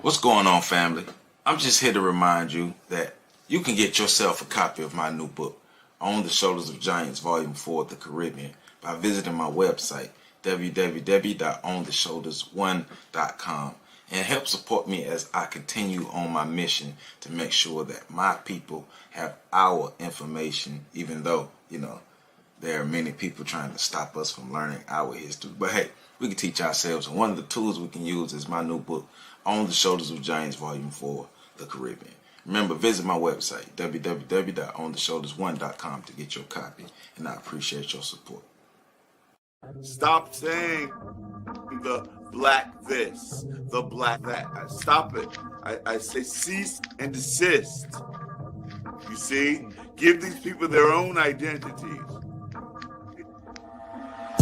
What's going on, family? I'm just here to remind you that you can get yourself a copy of my new book, On the Shoulders of Giants, Volume 4, The Caribbean, by visiting my website, www.ontheshoulders1.com, and help support me as I continue on my mission to make sure that my people have our information, even though, there are many people trying to stop us from learning our history. But hey, we can teach ourselves. And one of the tools we can use is my new book, On the Shoulders of Giants, Volume 4, The Caribbean. Remember, visit my website, www.ontheshoulders1.com, to get your copy. And I appreciate your support. Stop saying the black this, the black that. Stop it. I say cease and desist. You see? Give these people their own identities.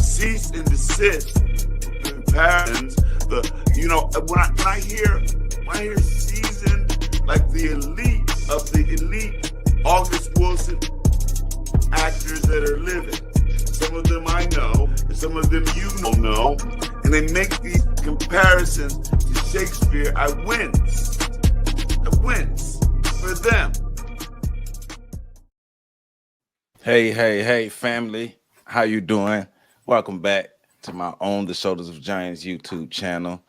Cease and desist. The comparisons, when I hear seasoned, like the elite of the elite August Wilson actors that are living. Some of them I know, and some of them you don't know, and they make these comparisons to Shakespeare. I wince for them. Hey, family. How you doing? Welcome back to my On the Shoulders of Giants YouTube channel.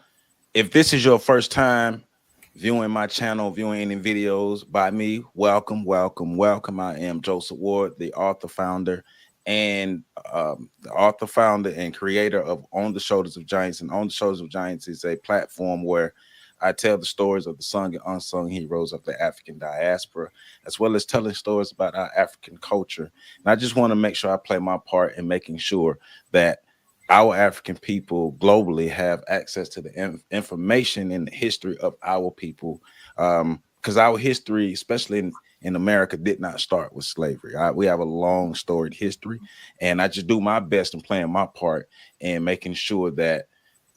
If this is your first time viewing my channel, viewing any videos by me, welcome. I am Joseph Ward, the author, founder, and creator of On the Shoulders of Giants. And On the Shoulders of Giants is a platform where I tell the stories of the sung and unsung heroes of the African diaspora, as well as telling stories about our African culture. And I just want to make sure I play my part in making sure that our African people globally have access to the information and the history of our people. Because our history, especially in America, did not start with slavery. We have a long storied history, and I just do my best in playing my part in making sure that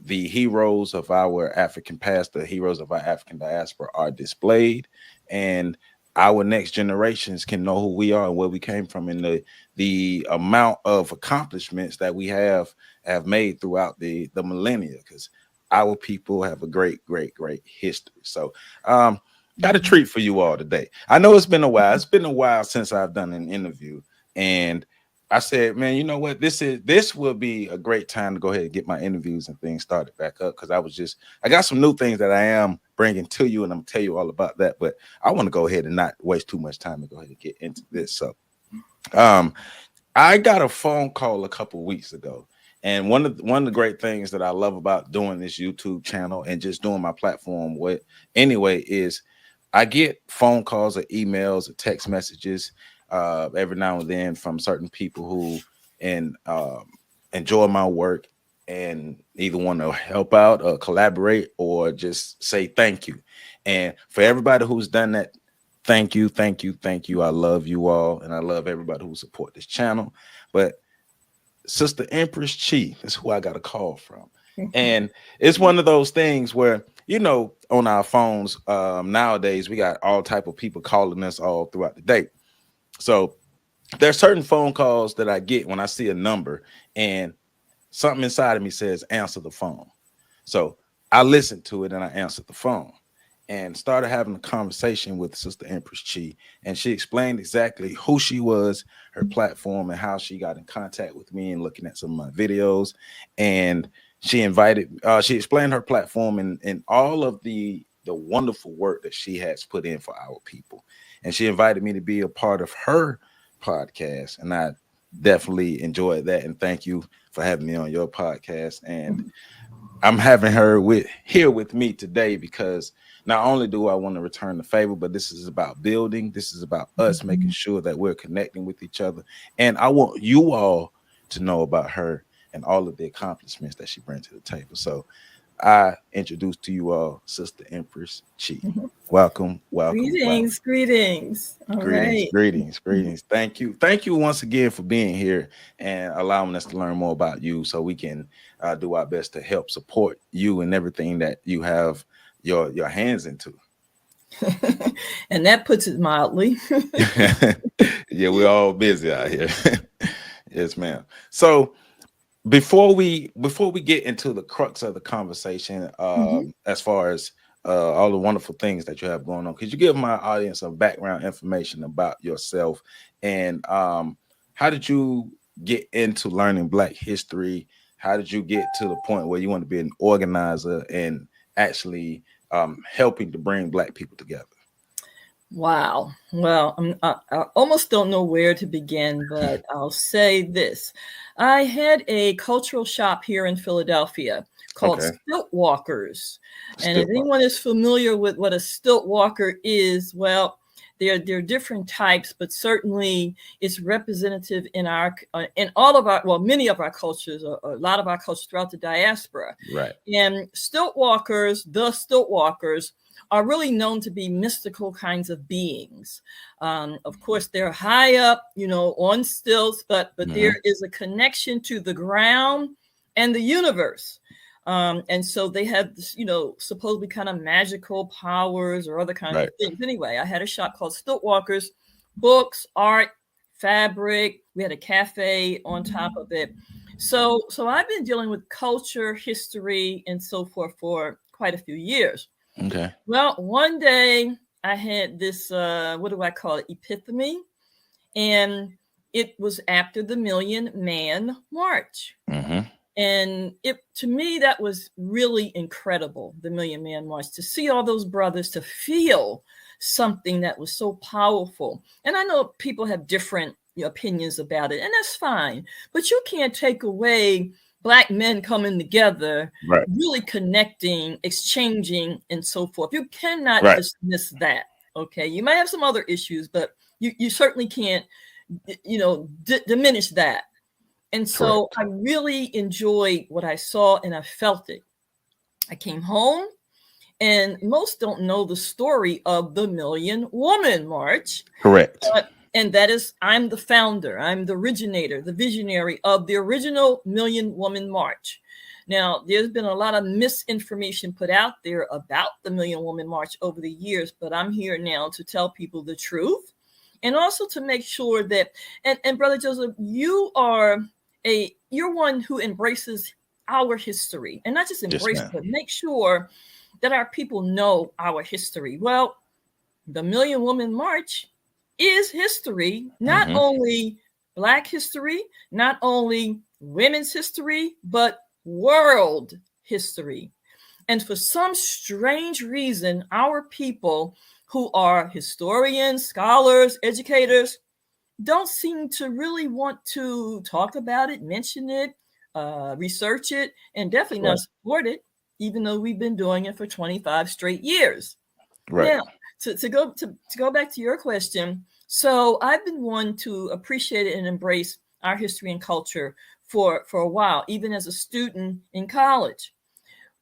the heroes of our African past, the heroes of our African diaspora, are displayed, and our next generations can know who we are and where we came from, and the amount of accomplishments that we have made throughout the millennia, because our people have a great history. So got a treat for you all today. I know it's been a while. It's been a while since I've done an interview, and I said, man, you know what? This will be a great time to go ahead and get my interviews and things started back up, because I got some new things that I am bringing to you, and I'm gonna tell you all about that. But I want to go ahead and not waste too much time and go ahead and get into this. So, I got a phone call a couple weeks ago, and one of the great things that I love about doing this YouTube channel and just doing my platform is I get phone calls or emails or text messages every now and then from certain people who enjoy my work and either want to help out or collaborate or just say thank you. And for everybody who's done that, thank you. I love you all, and I love everybody who support this channel. But Sister Empress Chi is who I got a call from. And it's one of those things where, on our phones nowadays, we got all type of people calling us all throughout the day. So there's certain phone calls that I get when I see a number and something inside of me says, answer the phone. So I listened to it and I answered the phone and started having a conversation with Sister Empress Chi. And she explained exactly who she was, her platform, and how she got in contact with me and looking at some of my videos. And she explained her platform and all of the wonderful work that she has put in for our people. And she invited me to be a part of her podcast. And I definitely enjoyed that. And thank you for having me on your podcast. And I'm having her here with me today because not only do I want to return the favor, but this is about building. This is about us making sure that we're connecting with each other. And I want you all to know about her and all of the accomplishments that she brings to the table. So I introduce to you all Sister Empress Chi. Welcome. Greetings. All right. Greetings. Thank you once again for being here and allowing us to learn more about you, so we can do our best to help support you and everything that you have your hands into. And that puts it mildly. Yeah, we're all busy out here. Yes, ma'am. So before we get into the crux of the conversation, as far as all the wonderful things that you have going on. Could you give my audience some background information about yourself, and how did you get into learning Black history? How did you get to the point where you want to be an organizer and actually helping to bring Black people together? Wow. Well, I almost don't know where to begin, but I'll say this. I had a cultural shop here in Philadelphia called Okay. Stilt Walkers. And if Still. anyone is familiar with what a stilt walker is, well, there are different types, but certainly it's representative in all of our, well, many of our cultures, or a lot of our cultures throughout the diaspora. Right. And stilt walkers, the stilt walkers, are really known to be mystical kinds of beings. Of course, they're high up, on stilts, but there is a connection to the ground and the universe. And so they have this, supposedly kind of magical powers or other kinds of things. Anyway, I had a shop called Stilt Walkers, books, art, fabric. We had a cafe on top of it. So I've been dealing with culture, history, and so forth for quite a few years. Okay. Well, one day I had this, what do I call it, epiphany. And it was after the Million Man March. And to me, that was really incredible, the Million Man March, to see all those brothers, to feel something that was so powerful. And I know people have different opinions about it, and that's fine. But you can't take away Black men coming together, really connecting, exchanging, and so forth. You cannot dismiss that. Okay, you might have some other issues, but you certainly can't, diminish that. And so I really enjoyed what I saw, and I felt it. I came home, and most don't know the story of the Million Woman March. Correct. And that is, I'm the founder, I'm the originator, the visionary of the original Million Woman March. Now, there's been a lot of misinformation put out there about the Million Woman March over the years, but I'm here now to tell people the truth, and also to make sure that, and Brother Joseph, you're one who embraces our history, and not just embrace it, but make sure that our people know our history. Well, the Million Woman March is history, not only Black history, not only women's history, but world history. And for some strange reason, our people who are historians, scholars, educators, don't seem to really want to talk about it, mention it, research it, and definitely not support it, even though we've been doing it for 25 straight years. Now, to go back to your question, so I've been one to appreciate it and embrace our history and culture for a while, even as a student in college.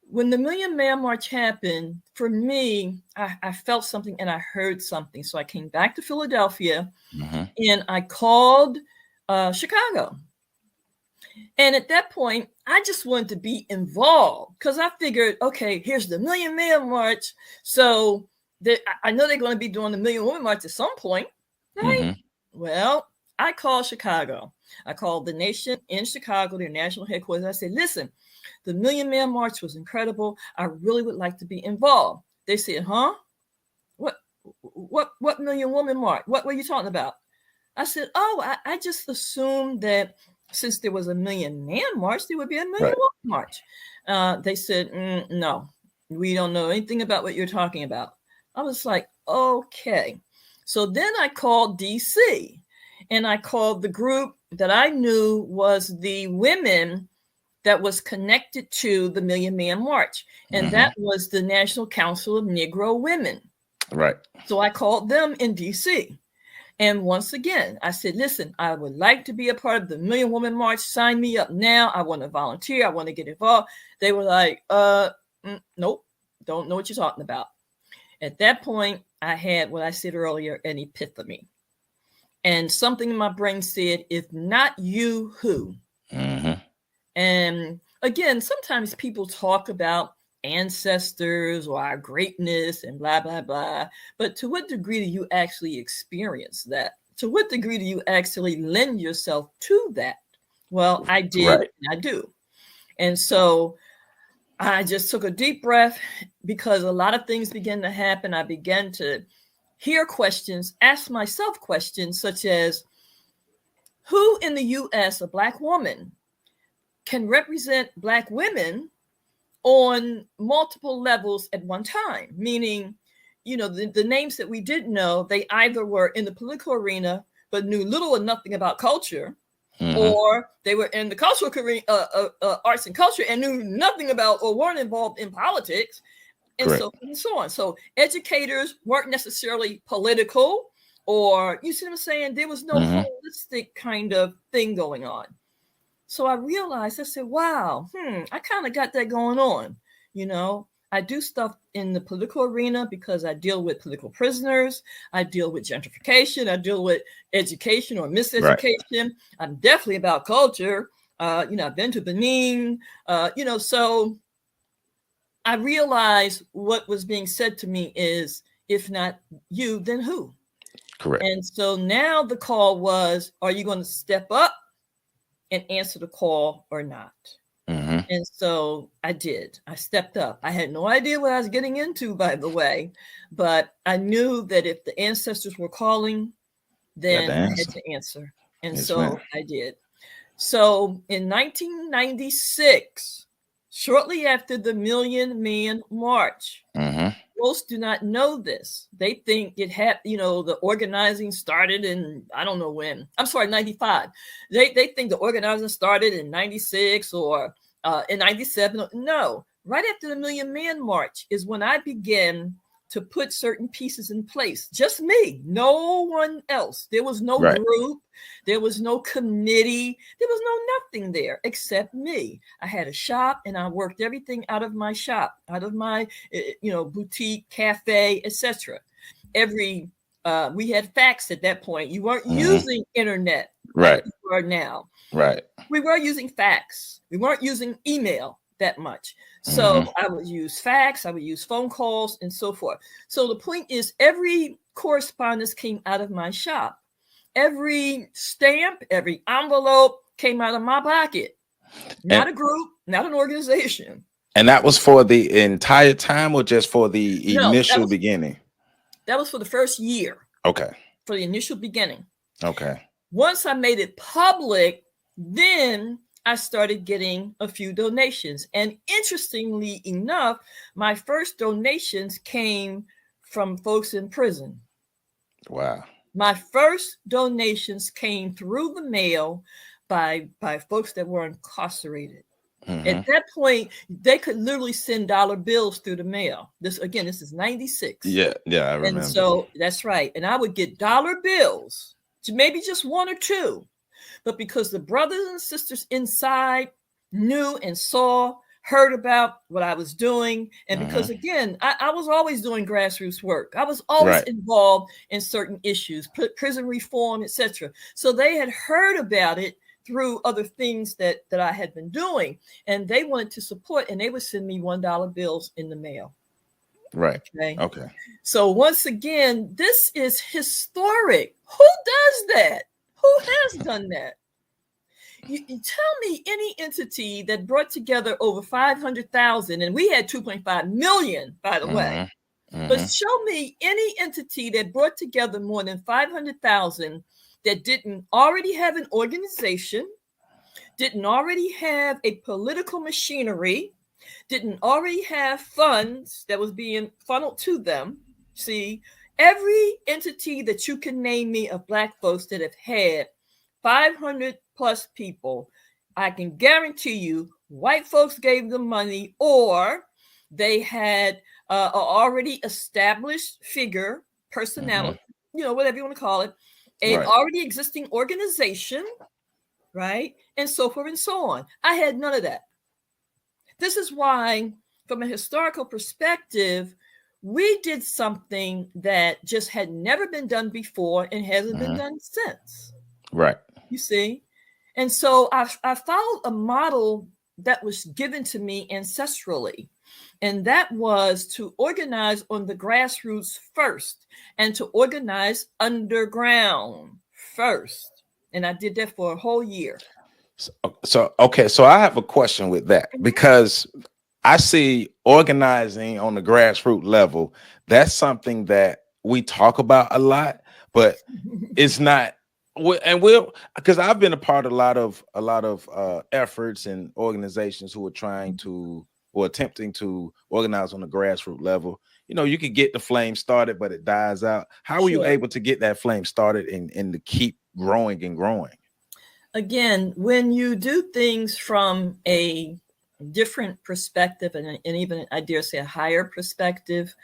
When the Million Man March happened, for me, I felt something and I heard something. So I came back to Philadelphia and I called Chicago. And at that point, I just wanted to be involved because I figured, okay, here's the Million Man March. So I know they're going to be doing the Million Woman March at some point, right? Well, I called Chicago. I called the nation in Chicago, their national headquarters. I said, listen, the Million Man March was incredible. I really would like to be involved. They said, huh? What Million Woman March? What were you talking about? I said, oh, I just assumed that since there was a Million Man March, there would be a Million Woman March. They said, no, we don't know anything about what you're talking about. I was like, okay. So then I called DC and I called the group that I knew was the women that was connected to the Million Man March. And that was the National Council of Negro Women. Right. So I called them in DC. And once again, I said, listen, I would like to be a part of the Million Woman March. Sign me up now. I want to volunteer. I want to get involved. They were like, nope, don't know what you're talking about. At that point, I had what I said earlier, an epiphany. And something in my brain said, if not you, who? And again, sometimes people talk about ancestors or our greatness and blah, blah, blah. But to what degree do you actually experience that? To what degree do you actually lend yourself to that? Well, I did, and I do. And so I just took a deep breath because a lot of things began to happen. I began to hear questions, ask myself questions such as, who in the U.S., a Black woman, can represent Black women on multiple levels at one time? Meaning, you know, the names that we did know, they either were in the political arena, but knew little or nothing about culture, or they were in the cultural career, arts and culture, and knew nothing about or weren't involved in politics, and so and so on. So educators weren't necessarily political, or you see what I'm saying? There was no holistic kind of thing going on. So I realized, I said, wow, I kind of got that going on. You know, I do stuff in the political arena because I deal with political prisoners. I deal with gentrification. I deal with education or miseducation. Right. I'm definitely about culture. You know, I've been to Benin, you know, so I realized what was being said to me is, if not you, then who? Correct. And so now the call was, are you going to step up and answer the call or not? And so I did. I stepped up. I had no idea what I was getting into, by the way, but I knew that if the ancestors were calling, then I had to answer. And so I did. So in 1996, shortly after the Million Man March, most do not know this. They think it had, you know, the organizing started in, I don't know when. I'm sorry, 95. They think the organizing started in 96 or in 97. No, right after the Million Man March is when I began to put certain pieces in place. Just me, no one else. There was no group. There was no committee. There was no nothing there except me. I had a shop and I worked everything out of my shop, out of my, you know, boutique, cafe, etc. We had fax at that point. You weren't using internet like you are now. We were using fax. We weren't using email that much. So I would use fax, I would use phone calls and so forth. So the point is, every correspondence came out of my shop. Every stamp, every envelope came out of my pocket. Not a group, not an organization. And that was for the entire time or just for the initial beginning? That was for the first year. Okay. For the initial beginning. Okay. Once I made it public, then I started getting a few donations. And interestingly enough, my first donations came from folks in prison. Wow. My first donations came through the mail by folks that were incarcerated. At that point, they could literally send dollar bills through the mail. This is 96. Yeah, I remember. And so that's right. And I would get dollar bills, maybe just one or two. But because the brothers and sisters inside knew and saw, heard about what I was doing, and because, again, I was always doing grassroots work. I was always involved in certain issues, prison reform, etc. So they had heard about it through other things that I had been doing, and they wanted to support, and they would send me $1 bills in the mail. Right. Okay. So once again, this is historic. Who does that? Who has done that? You tell me any entity that brought together over 500,000, and we had 2.5 million, by the way. But show me any entity that brought together more than 500,000 that didn't already have an organization, didn't already have a political machinery, didn't already have funds that was being funneled to them. See, every entity that you can name me of Black folks that have had 500 plus people, I can guarantee you white folks gave them money, or they had an already established figure, personality, you know, whatever you want to call it, an already existing organization, right? And so forth and so on. I had none of that. This is why, from a historical perspective, we did something that just had never been done before and hasn't been done since. Right. You see? And so I followed a model that was given to me ancestrally. And that was to organize on the grassroots first and to organize underground first. And I did that for a whole year. So I have a question with that, because I see organizing on the grassroots level. That's something that we talk about a lot, but it's not. And we'll, because I've been a part of a lot of efforts and organizations who are trying to or attempting to organize on the grassroots level. You know, you could get the flame started, but it dies out. How are you Sure. able to get that flame started and to keep growing and growing? Again, when you do things from a different perspective and even, I dare say, a higher perspective,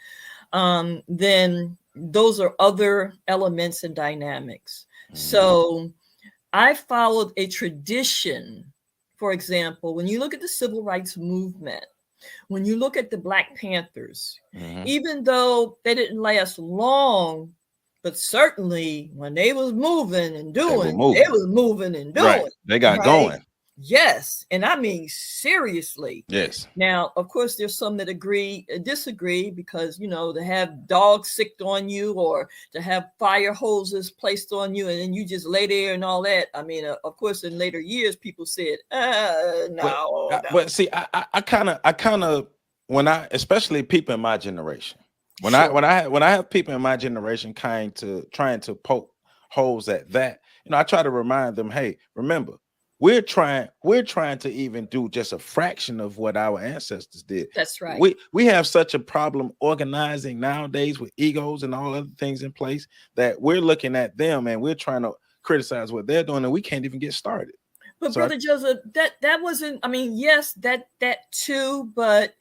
then those are other elements and dynamics. So I followed a tradition. For example, when you look at the civil rights movement, when you look at the Black Panthers, even though they didn't last long, but certainly when they was moving and doing, they was moving and Right. doing. They got Right? going. Yes. And I mean, seriously. Yes. Now, of course, there's some that disagree, because, you know, to have dogs sicked on you or to have fire hoses placed on you and then you just lay there and all that. I mean, of course, in later years, people said, no. But see, I kind of, when I, especially people in my generation, when Sure. I have people in my generation trying to poke holes at that, you know, I try to remind them, hey, remember, we're trying to even do just a fraction of what our ancestors did. That's right. We have such a problem organizing nowadays with egos and all other things in place that we're looking at them and we're trying to criticize what they're doing and we can't even get started. But so Brother Joseph, that wasn't, I mean, yes, that too, but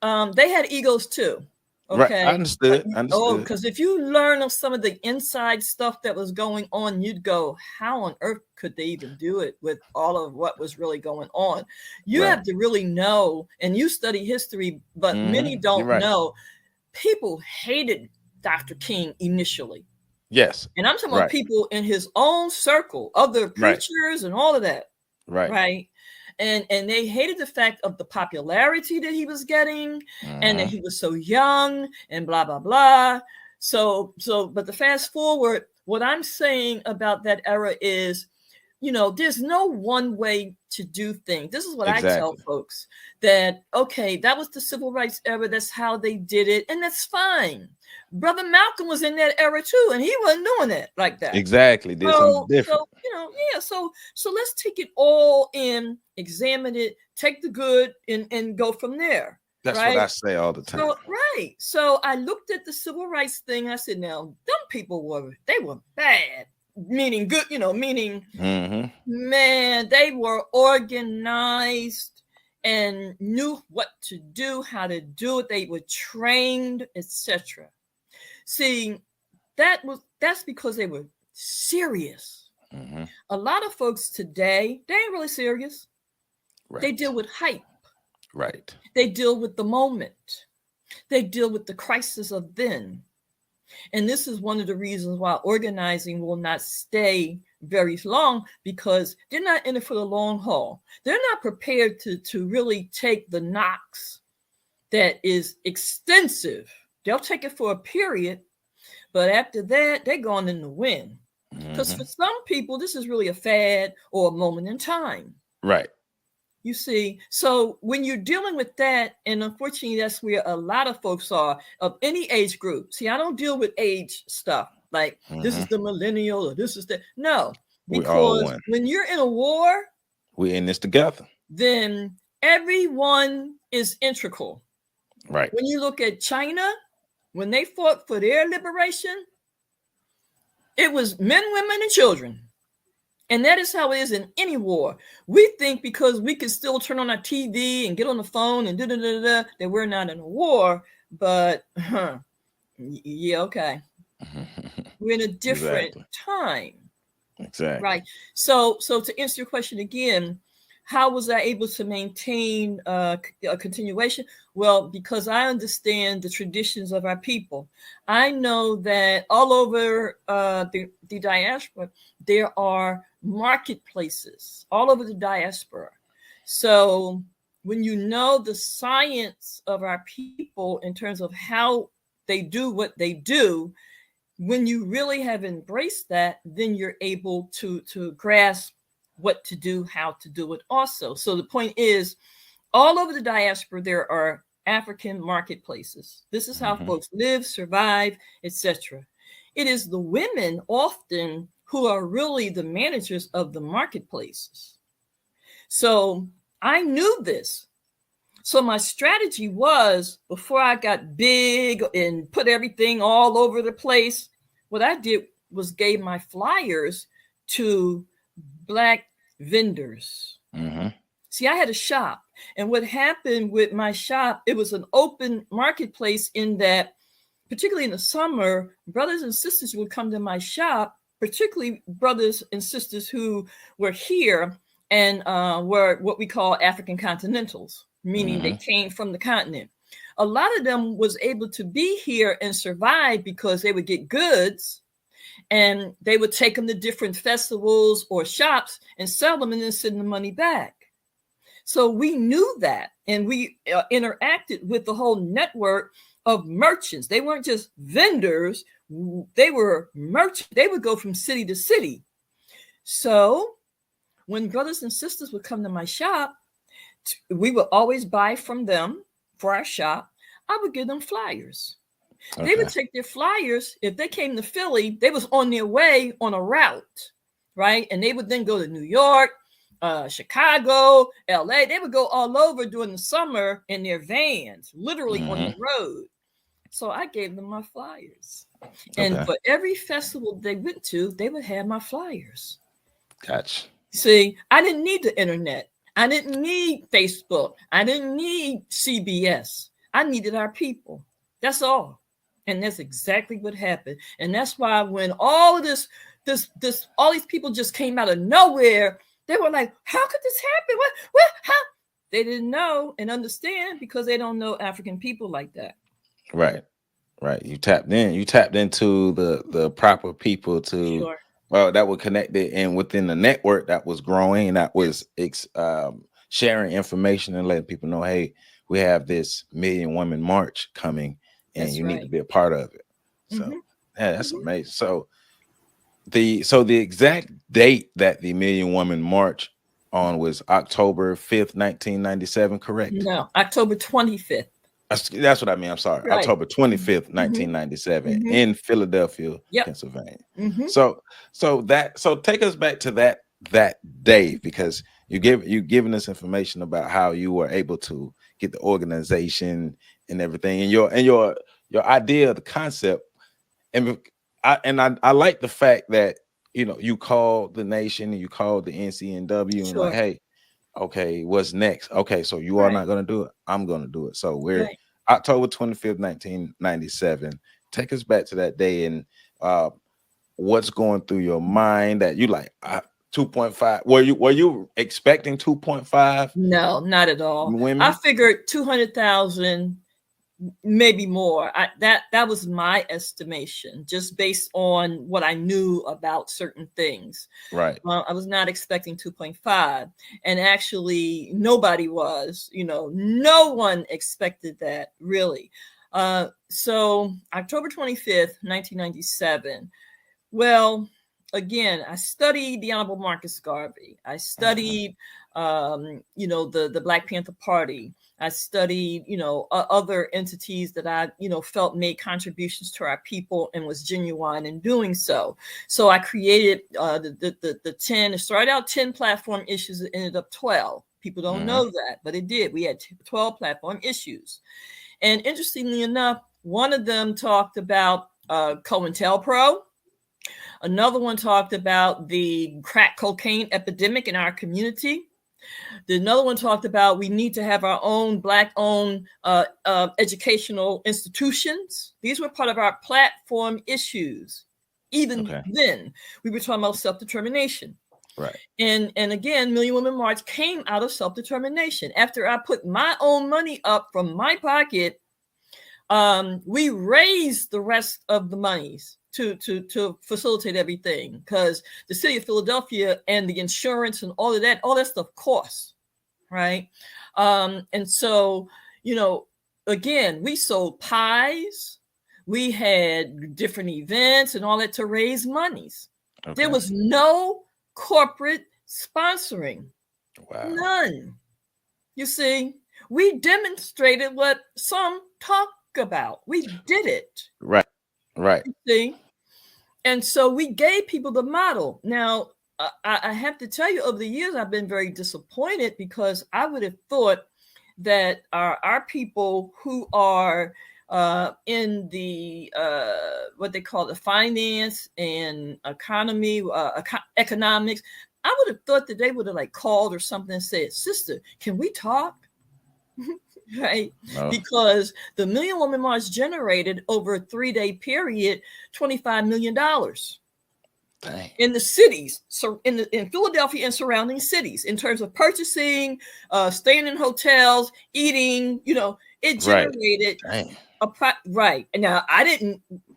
they had egos too. Okay. Right. Understood. Oh, because if you learn of some of the inside stuff that was going on, you'd go, how on earth could they even do it with all of what was really going on? You have to really know, and you study history, but many don't know. People hated Dr. King initially. Yes. And I'm talking about people in his own circle, other preachers and all of that. Right. And they hated the fact of the popularity that he was getting and that he was so young and blah, blah, blah. So, but the fast forward, what I'm saying about that era is, you know, there's no one way to do things. This is what I tell folks, that, okay, that was the civil rights era. That's how they did it. And that's fine. Brother Malcolm was in that era too, and he wasn't doing it like that. Exactly. Did something different. So, you know, yeah. So let's take it all in, examine it, take the good, and go from there. That's what I say all the time. So I looked at the civil rights thing. I said, now, them people were bad. Meaning good, you know, meaning, man, they were organized and knew what to do, how to do it. They were trained, etc. See, that's because they were serious. A lot of folks today, they ain't really serious. They deal with hype. They deal with the moment. They deal with the crisis of then. And this is one of the reasons why organizing will not stay very long, because they're not in it for the long haul. They're not prepared to really take the knocks that is extensive. They'll take it for a period, but after that, they're going in the wind. Because for some people, this is really a fad or a moment in time. Right. You see, so when you're dealing with that, and unfortunately, that's where a lot of folks are of any age group. See, I don't deal with age stuff like this is the millennial or this is the, no, because when you're in a war, we're in this together. Then everyone is integral. Right. When you look at China, when they fought for their liberation, it was men, women, and children. And that is how it is in any war. We think because we can still turn on our TV and get on the phone and that we're not in a war. But yeah, okay. We're in a different time. Exactly. Right. So to answer your question again, how was I able to maintain a continuation? Well, because I understand the traditions of our people. I know that all over the diaspora, there are marketplaces all over the diaspora. So when you know the science of our people in terms of how they do what they do, when you really have embraced that, then you're able to grasp what to do, how to do it also. So the point is, All over the diaspora, there are African marketplaces. This is how folks live, survive, etc. It is the women often who are really the managers of the marketplaces. So I knew this. So my strategy was, before I got big and put everything all over the place, what I did was gave my flyers to Black vendors. See, I had a shop. And what happened with my shop, it was an open marketplace in that, particularly in the summer, brothers and sisters would come to my shop, particularly brothers and sisters who were here and were what we call African continentals, meaning they came from the continent. A lot of them was able to be here and survive because they would get goods and they would take them to different festivals or shops and sell them and then send the money back. So we knew that, and we interacted with the whole network of merchants. They weren't just vendors, they were merchants. They would go from city to city. So when brothers and sisters would come to my shop, we would always buy from them for our shop. I would give them flyers. They would take their flyers. If they came to Philly, they was on their way on a route, right? And they would then go to New York, Chicago, LA. They would go all over during the summer in their vans, literally on the road. So I gave them my flyers. And for every festival they went to, they would have my flyers. Gotcha. See, I didn't need the internet. I didn't need Facebook. I didn't need CBS. I needed our people. That's all. And that's exactly what happened. And that's why when all of this, all these people just came out of nowhere, they were like, how could this happen? What, how? They didn't know and understand because they don't know African people like that. Right. You tapped into the proper people to, well, that were connected and within the network that was growing, and that was sharing information and letting people know, hey, we have this Million Women March coming and you need to be a part of it. So yeah, that's amazing. So the exact date that the Million Women March on was October 5th, 1997, correct? No, October 25th. That's what I mean. I'm sorry. Right. October 25th, 1997 in Philadelphia, Pennsylvania. So take us back to that day, because you giving us information about how you were able to get the organization and everything, and your idea of the concept. And I like the fact that, you know, you called the nation and you called the NCNW and like, hey, okay, what's next? Okay, so you are not going to do it. I'm going to do it. So we're October 25th, 1997. Take us back to that day and what's going through your mind that you like 2.5. Were you expecting 2.5? No, not at all. Women? I figured 200,000, maybe more. That was my estimation, just based on what I knew about certain things. Right. I was not expecting 2.5, and actually nobody was. You know, no one expected that, really. So October 25th, 1997. Well, again, I studied the Honorable Marcus Garvey. I studied, you know, the Black Panther Party. I studied, you know, other entities that I, you know, felt made contributions to our people and was genuine in doing so. So I created the 10. It started out 10 platform issues. It ended up 12. People don't know that, but it did. We had 12 platform issues. And interestingly enough, one of them talked about COINTELPRO. Another one talked about the crack cocaine epidemic in our community. Another one talked about we need to have our own Black-owned educational institutions. These were part of our platform issues. Even then, we were talking about self-determination. Right. And again, Million Women March came out of self-determination. After I put my own money up from my pocket, we raised the rest of the monies to facilitate everything, because the city of Philadelphia and the insurance and all that stuff costs, right? And so, you know, again, we sold pies, we had different events and all that to raise monies. There was no corporate sponsoring. Wow. None. You see? we demonstrated what some talk about. We did it. Right. Right. See? And so we gave people the model. Now, I have to tell you, over the years, I've been very disappointed because I would have thought that our people who are in the what they call the finance and economy, economics, I would have thought that they would have like called or something and said, "Sister, can we talk?" Right? No. Because the Million Woman March generated over a 3-day period $25 million. Dang. In the cities, so in Philadelphia and surrounding cities, in terms of purchasing, staying in hotels, eating, it generated right. And now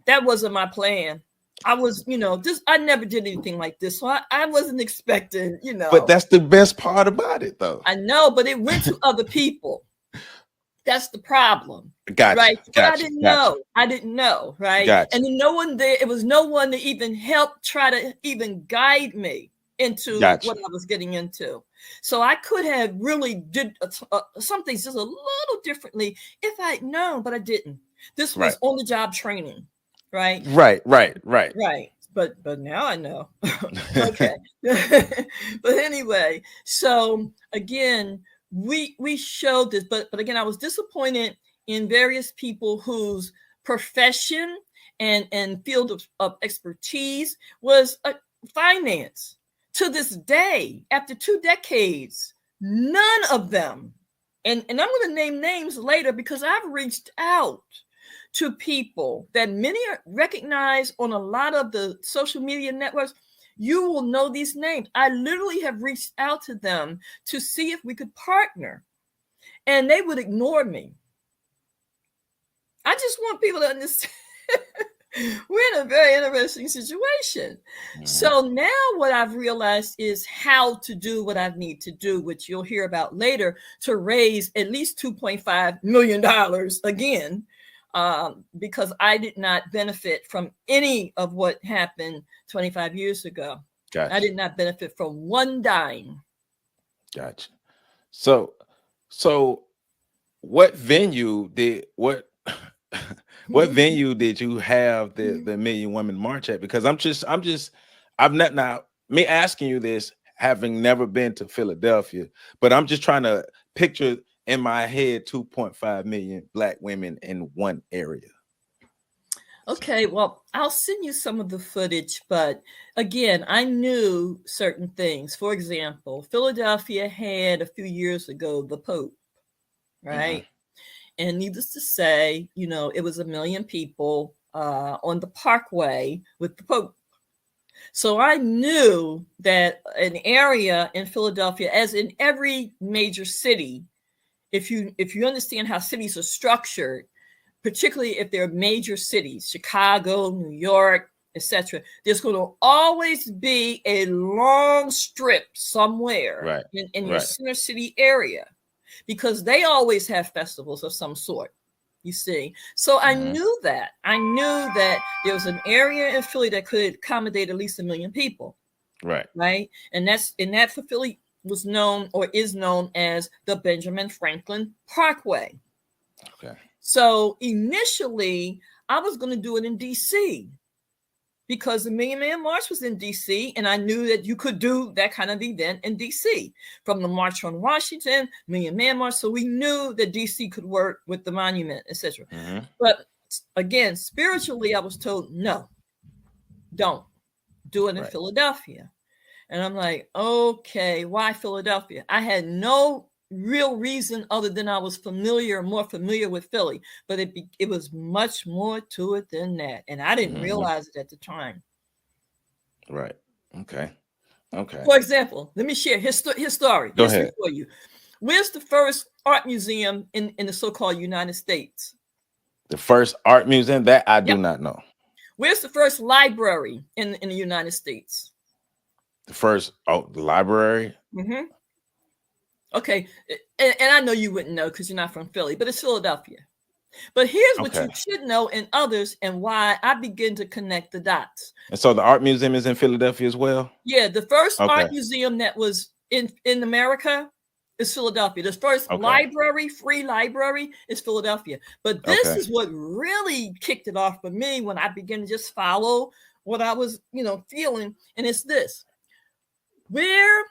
that wasn't my plan. I was, I never did anything like this. So I wasn't expecting, But that's the best part about it, though. I know, but it went to other people. That's the problem. Gotcha. Right. But gotcha, I didn't know. I didn't know. Right. Gotcha. And no one there. It was no one to even help try to even guide me into what I was getting into. So I could have really did some things just a little differently if I'd known, but I didn't. This was on the job training. Right. Right. But now I know. Okay. But anyway, so again, we showed this, but again, I was disappointed in various people whose profession and field of expertise was finance. To this day, after 2 decades, none of them, and I'm going to name names later because I've reached out to people that many are recognized on a lot of the social media networks. You will know these names. I literally have reached out to them to see if we could partner, and they would ignore me. I just want people to understand we're in a very interesting situation. Mm-hmm. So now what I've realized is how to do what I need to do, which you'll hear about later, to raise at least $2.5 million again. Because I did not benefit from any of what happened 25 years ago. Gotcha. I did not benefit from one dime. Gotcha. So what venue did what venue did you have the Million Women March at? Because I'm not now me asking you this, having never been to Philadelphia, but I'm just trying to picture in my head 2.5 million Black women in one area. Okay, well, I'll send you some of the footage, but again, I knew certain things. For example, Philadelphia had a few years ago the Pope, right? Mm-hmm. And needless to say, it was 1 million people on the Parkway with the Pope. So I knew that an area in Philadelphia, as in every major city, if you understand how cities are structured, particularly if they're major cities, Chicago, New York, etc., there's going to always be a long strip somewhere in your center city area, because they always have festivals of some sort, you see. So I knew that. I knew that there was an area in Philly that could accommodate at least 1 million people. Right. And that for Philly was known or is known as the Benjamin Franklin Parkway. Okay. So initially, I was going to do it in D.C. because the Million Man March was in D.C. and I knew that you could do that kind of event in D.C. from the March on Washington, Million Man March. So we knew that D.C. could work with the monument, etc. Mm-hmm. But again, spiritually, I was told, no, don't do it in Philadelphia. And I'm like, okay, why Philadelphia? I had no real reason other than I was more familiar with Philly, but it was much more to it than that. And I didn't realize it at the time. Right. Okay. For example, let me share his story. Go ahead. For you. Where's the first art museum in the so-called United States? The first art museum? That I do not know. Where's the first library in the United States? The first the library? Mm-hmm. Okay, and I know you wouldn't know because you're not from Philly, but it's Philadelphia. But here's what you should know, and others, and why I begin to connect the dots. And so the art museum is in Philadelphia as well? Yeah, the first art museum that was in America is Philadelphia. The first library, free library, is Philadelphia. But this is what really kicked it off for me when I began to just follow what I was, feeling. And it's this. Where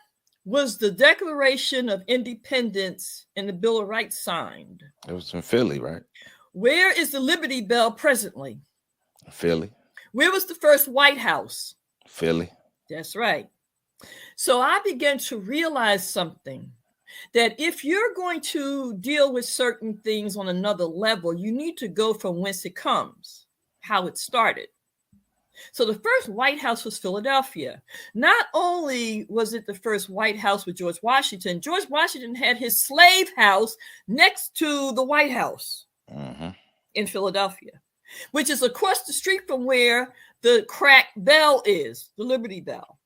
was the Declaration of Independence and the Bill of Rights signed? It was in Philly, right? Where is the Liberty Bell presently? Philly. Where was the first White House? Philly. That's right. So I began to realize something, that if you're going to deal with certain things on another level, you need to go from whence it comes, how it started. So the first White House was Philadelphia. Not only was it the first White House with George Washington had his slave house next to the White House in Philadelphia, which is across the street from where the crack bell is, the Liberty Bell.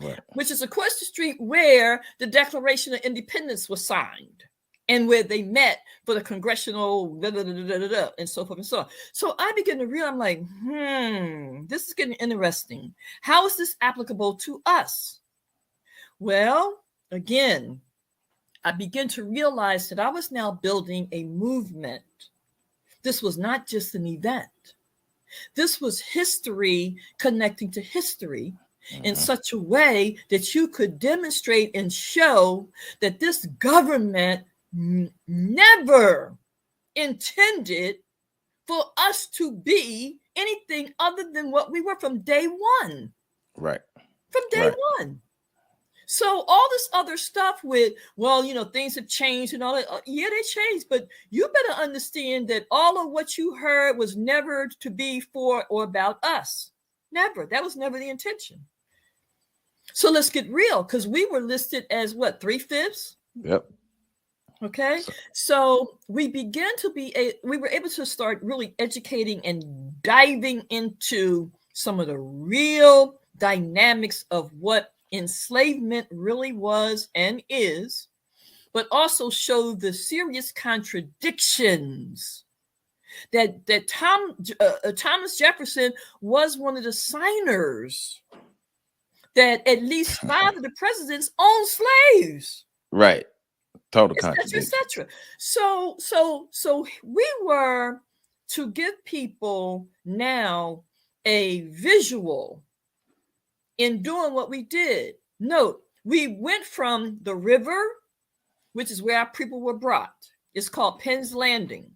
Right. Which is across the street where the Declaration of Independence was signed and where they met for the congressional and so forth and so on. So I began to realize, I'm like, this is getting interesting. How is this applicable to us? Well, again, I began to realize that I was now building a movement. This was not just an event. This was history connecting to history in such a way that you could demonstrate and show that this government never intended for us to be anything other than what we were from day one. Right. From day one. So all this other stuff with, things have changed and all that. Yeah, they changed, but you better understand that all of what you heard was never to be for or about us. Never. That was never the intention. So let's get real, because we were listed as what, 3/5? Yep. Okay. So we began to we were able to start really educating and diving into some of the real dynamics of what enslavement really was and is, but also show the serious contradictions that Thomas Jefferson was one of the signers, that at least 5 of the presidents owned slaves. Right. Total contradiction. Et cetera. So we were to give people now a visual in doing what we did. Note, we went from the river, which is where our people were brought. It's called Penn's Landing.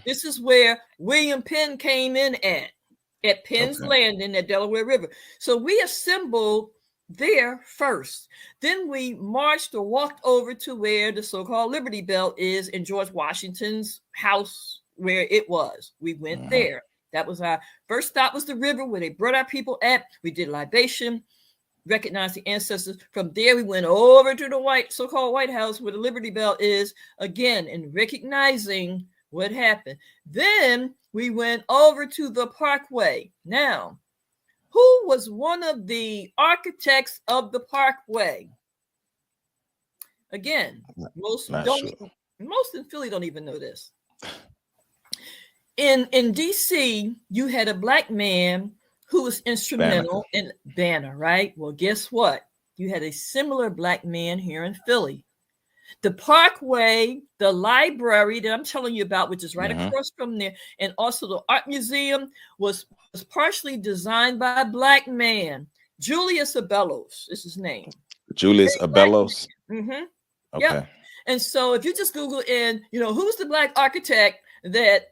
This is where William Penn came in at Penn's Landing at Delaware River. So we assembled there first. Then we marched or walked over to where the so-called Liberty Bell is in George Washington's house, where it was. We went there. That was our first stop, was the river where they brought our people at. We did libation, recognized the ancestors. From there, we went over to the so-called White House where the Liberty Bell is, again, and recognizing what happened. Then we went over to the Parkway. Now, who was one of the architects of the Parkway? Again, most in Philly don't even know this. In DC, you had a Black man who was instrumental in Banner, right? Well, guess what? You had a similar Black man here in Philly. The Parkway, the library that I'm telling you about, which is right across from there, and also the art museum was partially designed by a Black man. Julius Abellos is his name. Julius Abellos? Okay. Yep. And so if you just Google in, who's the Black architect that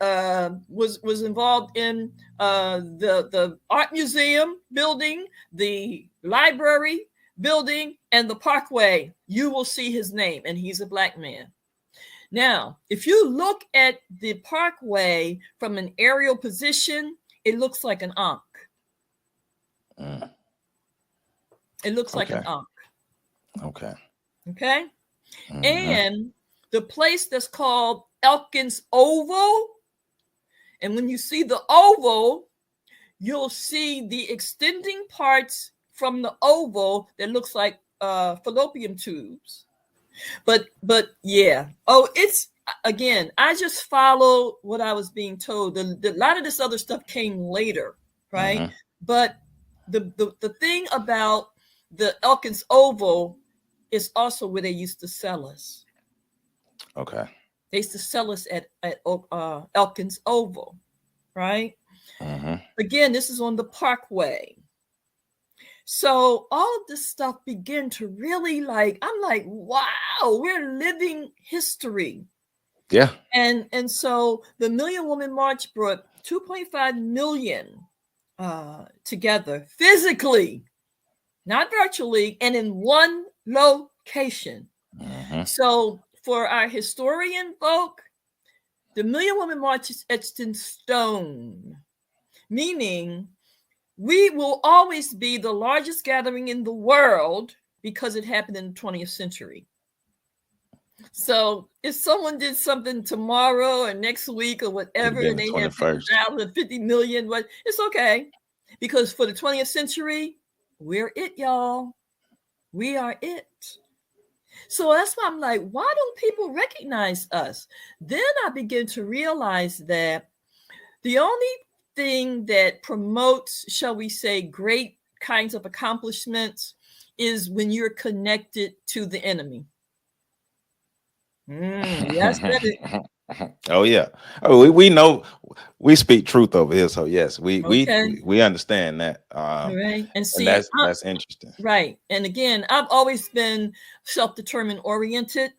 was involved in the art museum building, the library building, and the Parkway, you will see his name, and he's a Black man. Now, if you look at the Parkway from an aerial position, it looks like an ankh. It looks like an ankh. Okay. And the place that's called Elkins Oval, and when you see the oval, you'll see the extending parts from the oval that looks like fallopian tubes. But yeah. It's, again, I just follow what I was being told. A lot of this other stuff came later, right? But the thing about the Elkins Oval is also where they used to sell us. Okay. They used to sell us at Elkins Oval, right? Mm-hmm. Again, this is on the Parkway. So all of this stuff began to really I'm like, wow, we're living history. Yeah. And so the Million Woman March brought 2.5 million together physically, not virtually, and in one location. Mm-hmm. So for our historian folk, the Million Woman March is etched in stone, meaning we will always be the largest gathering in the world because it happened in the 20th century. So if someone did something tomorrow or next week or whatever, and they have 50,000, 50 million, but it's okay. Because for the 20th century, we're it, y'all. We are it. So that's why I'm like, why don't people recognize us? Then I begin to realize that the only thing that promotes, shall we say, great kinds of accomplishments is when you're connected to the enemy. Yes, oh yeah. Oh, we know we speak truth over here, so yes, we understand that. Right, and see, and that's interesting. Right, and again, I've always been self-determined oriented.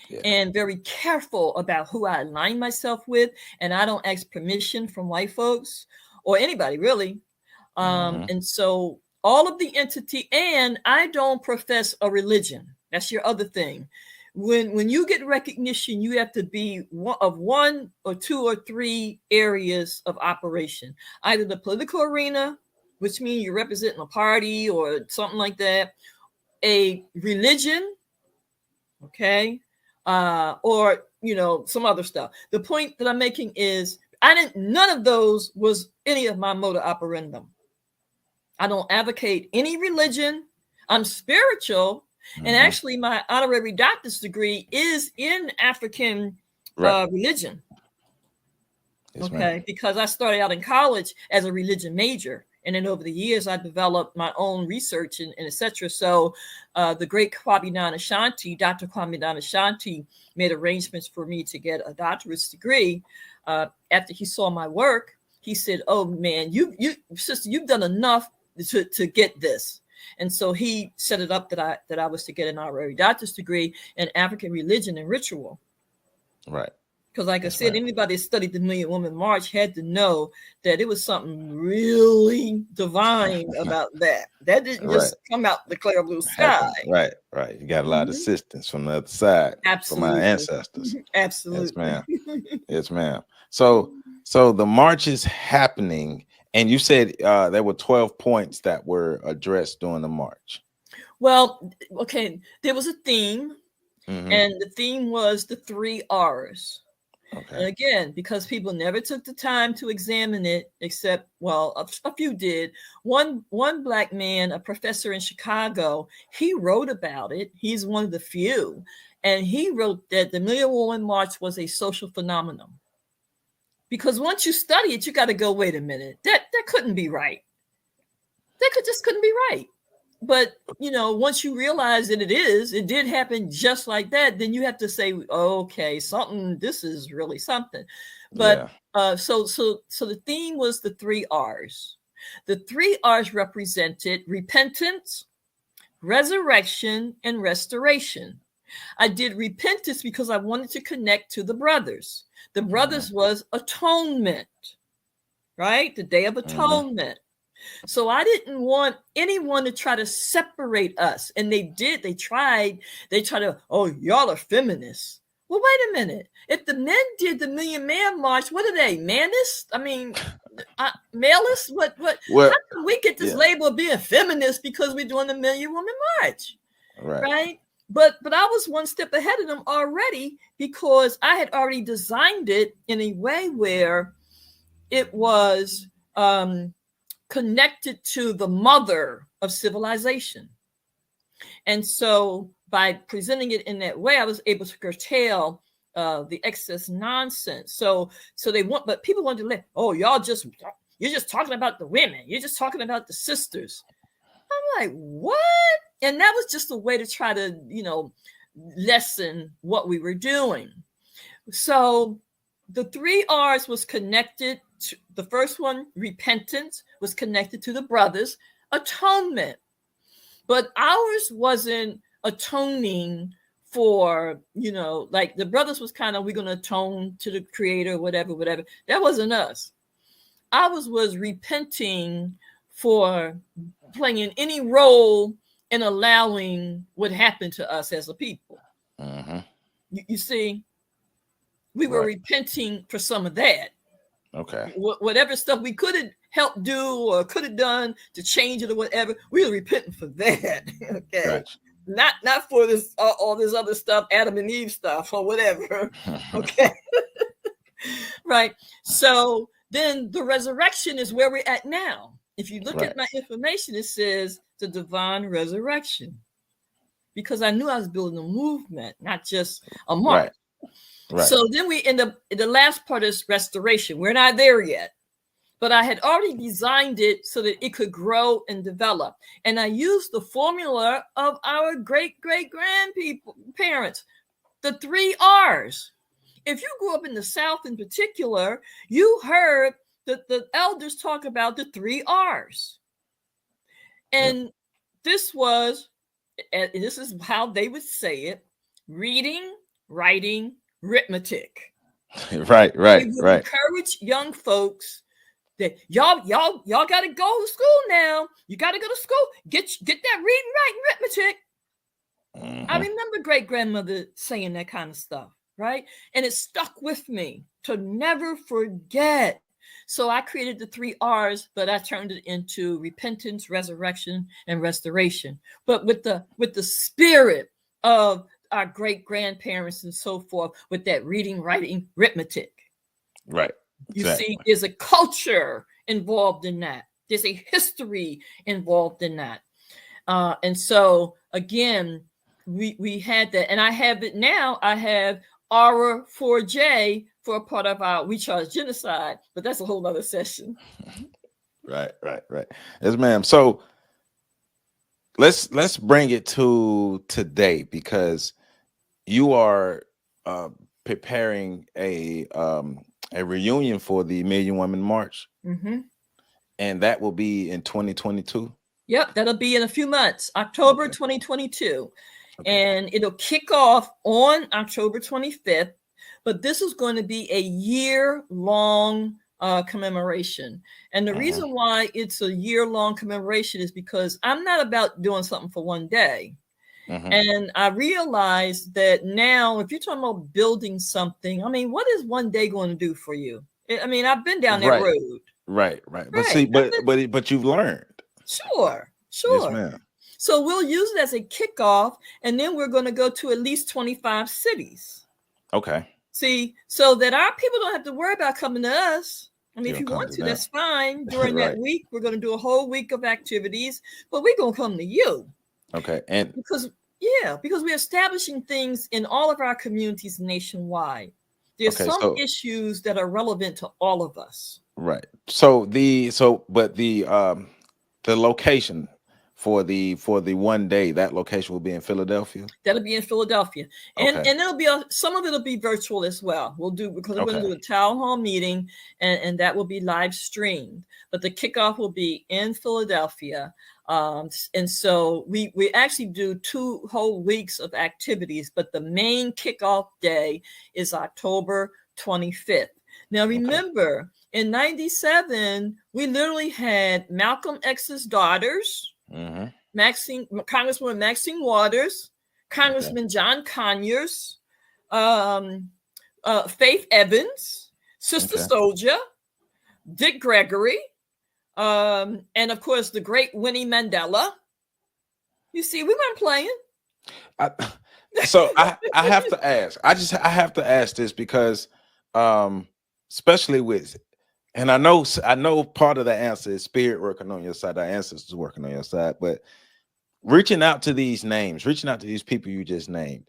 Yeah. And very careful about who I align myself with, and I don't ask permission from white folks or anybody really. And so all of the entity, and I don't profess a religion. That's your other thing. When you get recognition, you have to be one or two or three areas of operation, either the political arena, which means you're representing a party or something like that, a religion, okay, or some other stuff. The point that I'm making is none of those was any of my motor operandum. I don't advocate any religion. I'm spiritual. And actually, my honorary doctor's degree is in African religion. Yes, okay, because I started out in college as a religion major. And then over the years, I developed my own research and et cetera. So the great Kwame Nana-Shanti, Dr. Kwame Nana-Shanti, made arrangements for me to get a doctorate degree. After he saw my work, he said, "Oh, man, sister, you've done enough to get this." And so he set it up that I was to get an honorary doctor's degree in African religion and ritual. Right. Because like I said, anybody that studied the Million Woman March had to know that it was something really divine about that. That didn't just come out the clear blue sky. Right. You got a lot of assistance from the other side. Absolutely. From our ancestors. Absolutely. Yes, ma'am. Yes, ma'am. So the march is happening. And you said there were 12 points that were addressed during the march. Well, okay, there was a theme, and the theme was the 3 R's. Okay. And again, because people never took the time to examine it, except, well, a few did. One Black man, a professor in Chicago, he wrote about it. He's one of the few. And he wrote that the Million Woman March was a social phenomenon. Because once you study it, you got to go, wait a minute, that couldn't be right. Just couldn't be right. But, once you realize that it did happen just like that, then you have to say, okay, this is really something. But so the theme was the 3 R's. The 3 R's represented repentance, resurrection, and restoration. I did repentance because I wanted to connect to the brothers. The brothers was atonement, right? The Day of Atonement. So I didn't want anyone to try to separate us. And they did. They tried to, oh, y'all are feminists. Well, wait a minute. If the men did the Million Man March, what are they? Manists? I mean, maleists? What? Well, how can we get this label of being feminist because we're doing the Million Woman March? Right? But I was one step ahead of them already because I had already designed it in a way where it was connected to the mother of civilization. And so by presenting it in that way, I was able to curtail the excess nonsense. So but people wanted to let, oh, you're just talking about the women. You're just talking about the sisters. I'm like, what? And that was just a way to try to, lessen what we were doing. So the 3 R's was connected to the first one, repentance, was connected to the brothers, atonement. But ours wasn't atoning for, like the brothers was kind of, we're going to atone to the creator, whatever. That wasn't us. Ours was repenting for playing any role in allowing what happened to us as a people. Mm-hmm. You see, we were repenting for some of that. Okay. Whatever stuff we could have helped do or could have done to change it or whatever, we were repenting for that. Okay. Gotcha. Not for this all this other stuff, Adam and Eve stuff or whatever. Okay. Right. So then the resurrection is where we're at now. If you look at my information, it says the divine resurrection, because I knew I was building a movement, not just a march. Right. So then we end up, the last part is restoration. We're not there yet, but I had already designed it so that it could grow and develop. And I used the formula of our great-great-grandparents, the 3 R's. If you grew up in the South in particular, you heard the elders talk about the 3 R's. And this is how they would say it: reading, writing, arithmetic. Right. Encourage young folks that y'all got to go to school now. You got to go to school. Get that reading, writing, arithmetic. Mm-hmm. I remember great-grandmother saying that kind of stuff, right? And it stuck with me to never forget. So I created the 3 R's, but I turned it into repentance, resurrection, and restoration. But with the spirit of our great-grandparents and so forth, with that reading, writing, arithmetic. Right. You see, there's a culture involved in that. There's a history involved in that. And so, again, we had that. And I have it now. I have Aura 4J for a part of our We Charge Genocide, but that's a whole other session. Right. Yes, ma'am. So let's bring it to today, because you are preparing a reunion for the Million Women March, and that will be in 2022. Yep, that'll be in a few months, October 2022, and it'll kick off on October 25th. But this is going to be a year-long commemoration, and the reason why it's a year-long commemoration is because I'm not about doing something for one day. And I realized that now, if you're talking about building something, I mean, what is one day going to do for you? I mean, I've been down that road. Right. But see, but you've learned. Sure. Yes, ma'am. So we'll use it as a kickoff, and then we're going to go to at least 25 cities. Okay. See, so that our people don't have to worry about coming to us. I mean, if you want to, that's fine. During that week, we're going to do a whole week of activities, but we're going to come to you. Okay. And because we're establishing things in all of our communities nationwide. There's some issues that are relevant to all of us. Right. So the location for the one day, that location will be in Philadelphia. That'll be in Philadelphia, and it'll be some of it'll be virtual as well. We'll do, because we're going to do a town hall meeting, and that will be live streamed. But the kickoff will be in Philadelphia. And so we actually do 2 whole weeks of activities, but the main kickoff day is October 25th. Now, remember, in 97, we literally had Malcolm X's daughters, Congresswoman Maxine Waters, Congressman John Conyers, Faith Evans, Sister Soldier, Dick Gregory, and of course the great Winnie Mandela. You see, we weren't playing. So I have to ask. I have to ask this because, especially with, and I know part of the answer is spirit working on your side, our ancestors working on your side, but reaching out to these names, reaching out to these people you just named,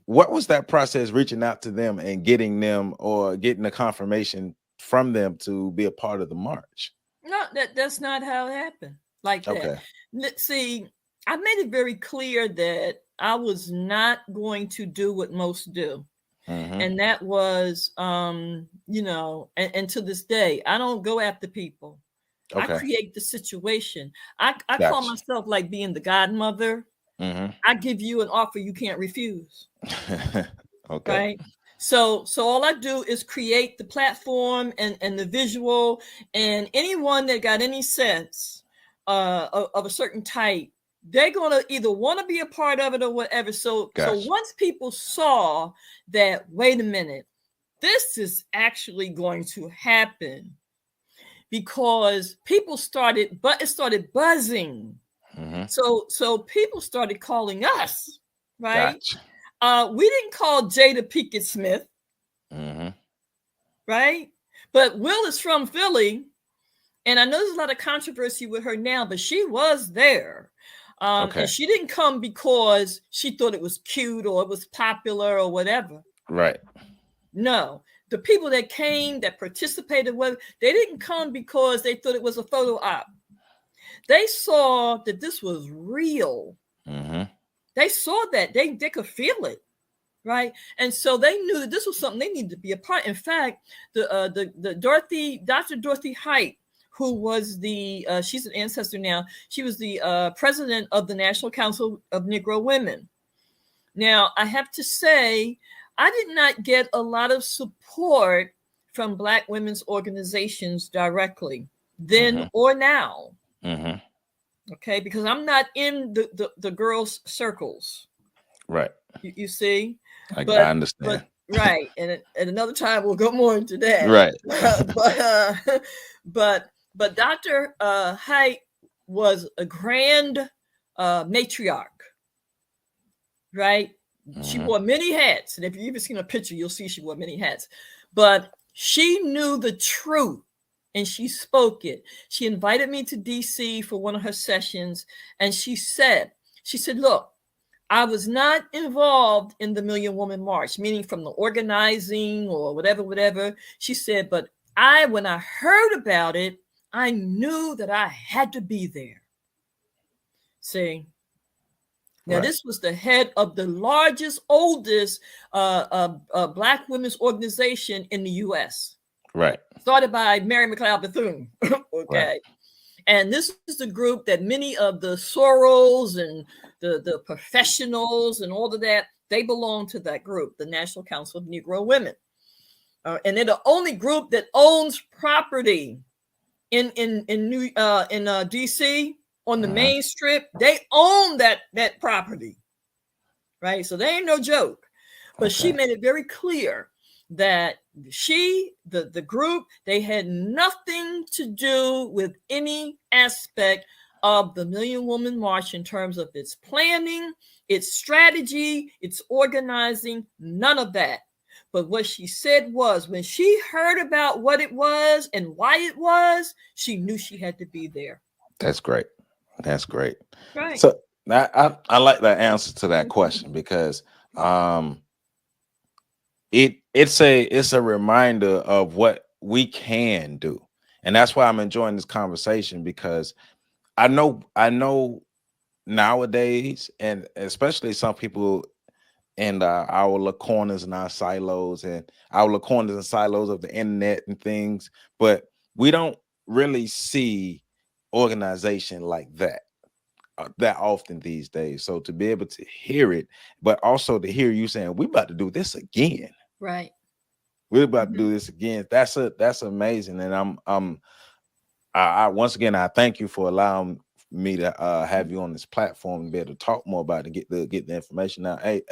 what was that process, reaching out to them and getting them, or getting a confirmation from them to be a part of the march? No, that's not how it happened. like that. Okay. See, I made it very clear that I was not going to do what most do. And that was, you know, and to this day, I don't go after people. I Okay. create the situation. I call Gotcha. myself like being the godmother. I give you an offer you can't refuse. Okay. Right. So all I do is create the platform and the visual, and anyone that got any sense of a certain type, they're gonna either want to be a part of it or whatever. So Gotcha. once people saw that, wait a minute, this is actually going to happen, because people started, but it started buzzing. So people started calling us, right? Gotcha. We didn't call Jada Pinkett Smith, right? But Will is from Philly, and I know there's a lot of controversy with her now, but she was there. Okay. And she didn't come because she thought it was cute or it was popular or whatever. Right. No, the people that came, that participated, they didn't come because they thought it was a photo op. They saw that this was real. They saw that they could feel it, right? And so they knew that this was something they needed to be a part. In fact, Dr. Dorothy Height, who was she's an ancestor now. She was the president of the National Council of Negro Women. Now, I have to say, I did not get a lot of support from Black women's organizations directly then or now. Okay, because I'm not in the girls' circles. Right. You see? I understand. But right, and at another time we'll go more into that. Right. But Dr. Height was a grand matriarch, right? She wore many hats, and if you've ever seen a picture, you'll see she wore many hats. But she knew the truth, and she spoke it. She invited me to DC for one of her sessions, and she said, look, I was not involved in the Million Woman March, meaning from the organizing or whatever. She said, but when I heard about it, I knew that I had to be there. See? Now, This was the head of the largest, oldest Black women's organization in the U.S. Right. Started by Mary McLeod Bethune. Okay. Right. And this is the group that many of the Soros and the professionals and all of that, they belong to that group, the National Council of Negro Women. And they're the only group that owns property in DC on the main strip. They own that property, right? So they ain't no joke. But she made it very clear that the group, they had nothing to do with any aspect of the Million Woman March in terms of its planning, its strategy, its organizing, none of that. But what she said was, when she heard about what it was and why it was, she knew she had to be there. That's great. That's great. Right. So I like that answer to that question, because it's a reminder of what we can do. And that's why I'm enjoying this conversation, because I know nowadays, and especially some people in our little corners and our silos and our little corners and silos of the internet and things, but we don't really see organization like that often these days. So to be able to hear it, but also to hear you saying, we're about to do this again. Right. We're about to do this again. That's amazing. And I once again, I thank you for allowing me to have you on this platform and be able to talk more about it and get the information out. Hey,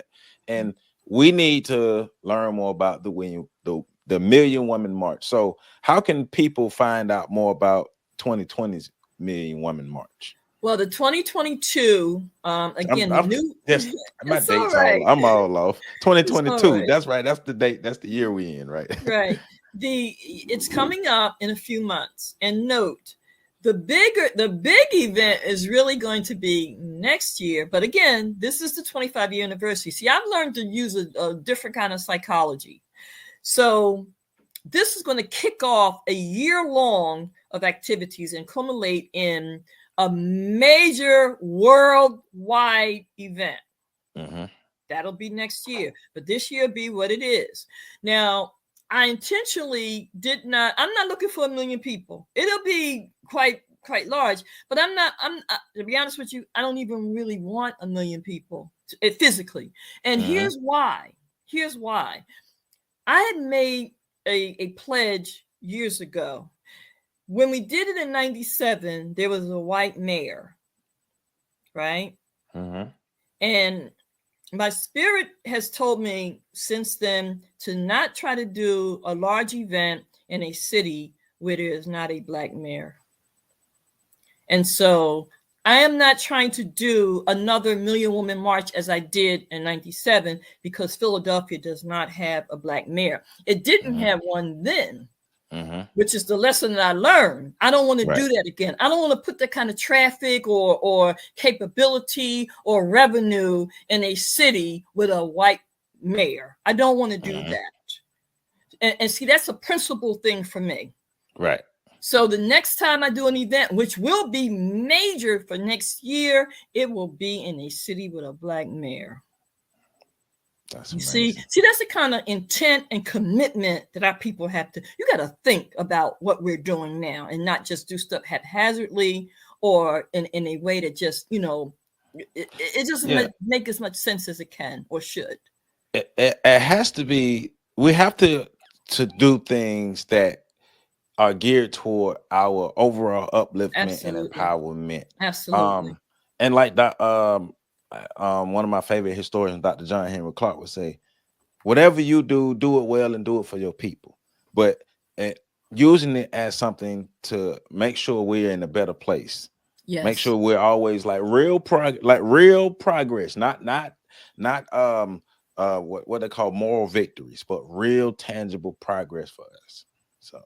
and we need to learn more about the Million Woman March. So how can people find out more about 2020's Million Woman March? Well, the 2022, again, my date's I'm all off. 2022. Right. That's right. That's the date. That's the year we in, right? Right. It's coming up in a few months. And note, the big event is really going to be next year. But again, this is the 25-year anniversary. See, I've learned to use a different kind of psychology. So this is going to kick off a year long of activities and culminate in a major worldwide event. That'll be next year, but this year be what it is. Now, I intentionally I'm not looking for 1 million people. It'll be quite large, but to be honest with you, I don't even really want 1 million people physically. And here's why. I had made a pledge years ago. When we did it in 97, there was a white mayor, right? And my spirit has told me since then to not try to do a large event in a city where there is not a Black mayor. And so I am not trying to do another Million Woman March as I did in 97 because Philadelphia does not have a Black mayor. It didn't have one then, which is the lesson that I learned. I don't want to do that again. I don't want to put that kind of traffic or capability or revenue in a city with a white mayor. I don't want to do that. And see, that's a principle thing for me. Right. So the next time I do an event, which will be major for next year, it will be in a city with a Black mayor. That's amazing. See, that's the kind of intent and commitment that our people have to. You got to think about what we're doing now and not just do stuff haphazardly or in a way that just, it doesn't make as much sense as it can or should. It has to be. We have to do things that are geared toward our overall upliftment and empowerment. Absolutely. And like that, one of my favorite historians, Dr. John Henry Clark, would say, whatever you do, do it well and do it for your people. But using it as something to make sure we're in a better place. Yes. Make sure we're always like real progress, not what they call moral victories, but real tangible progress for us. So.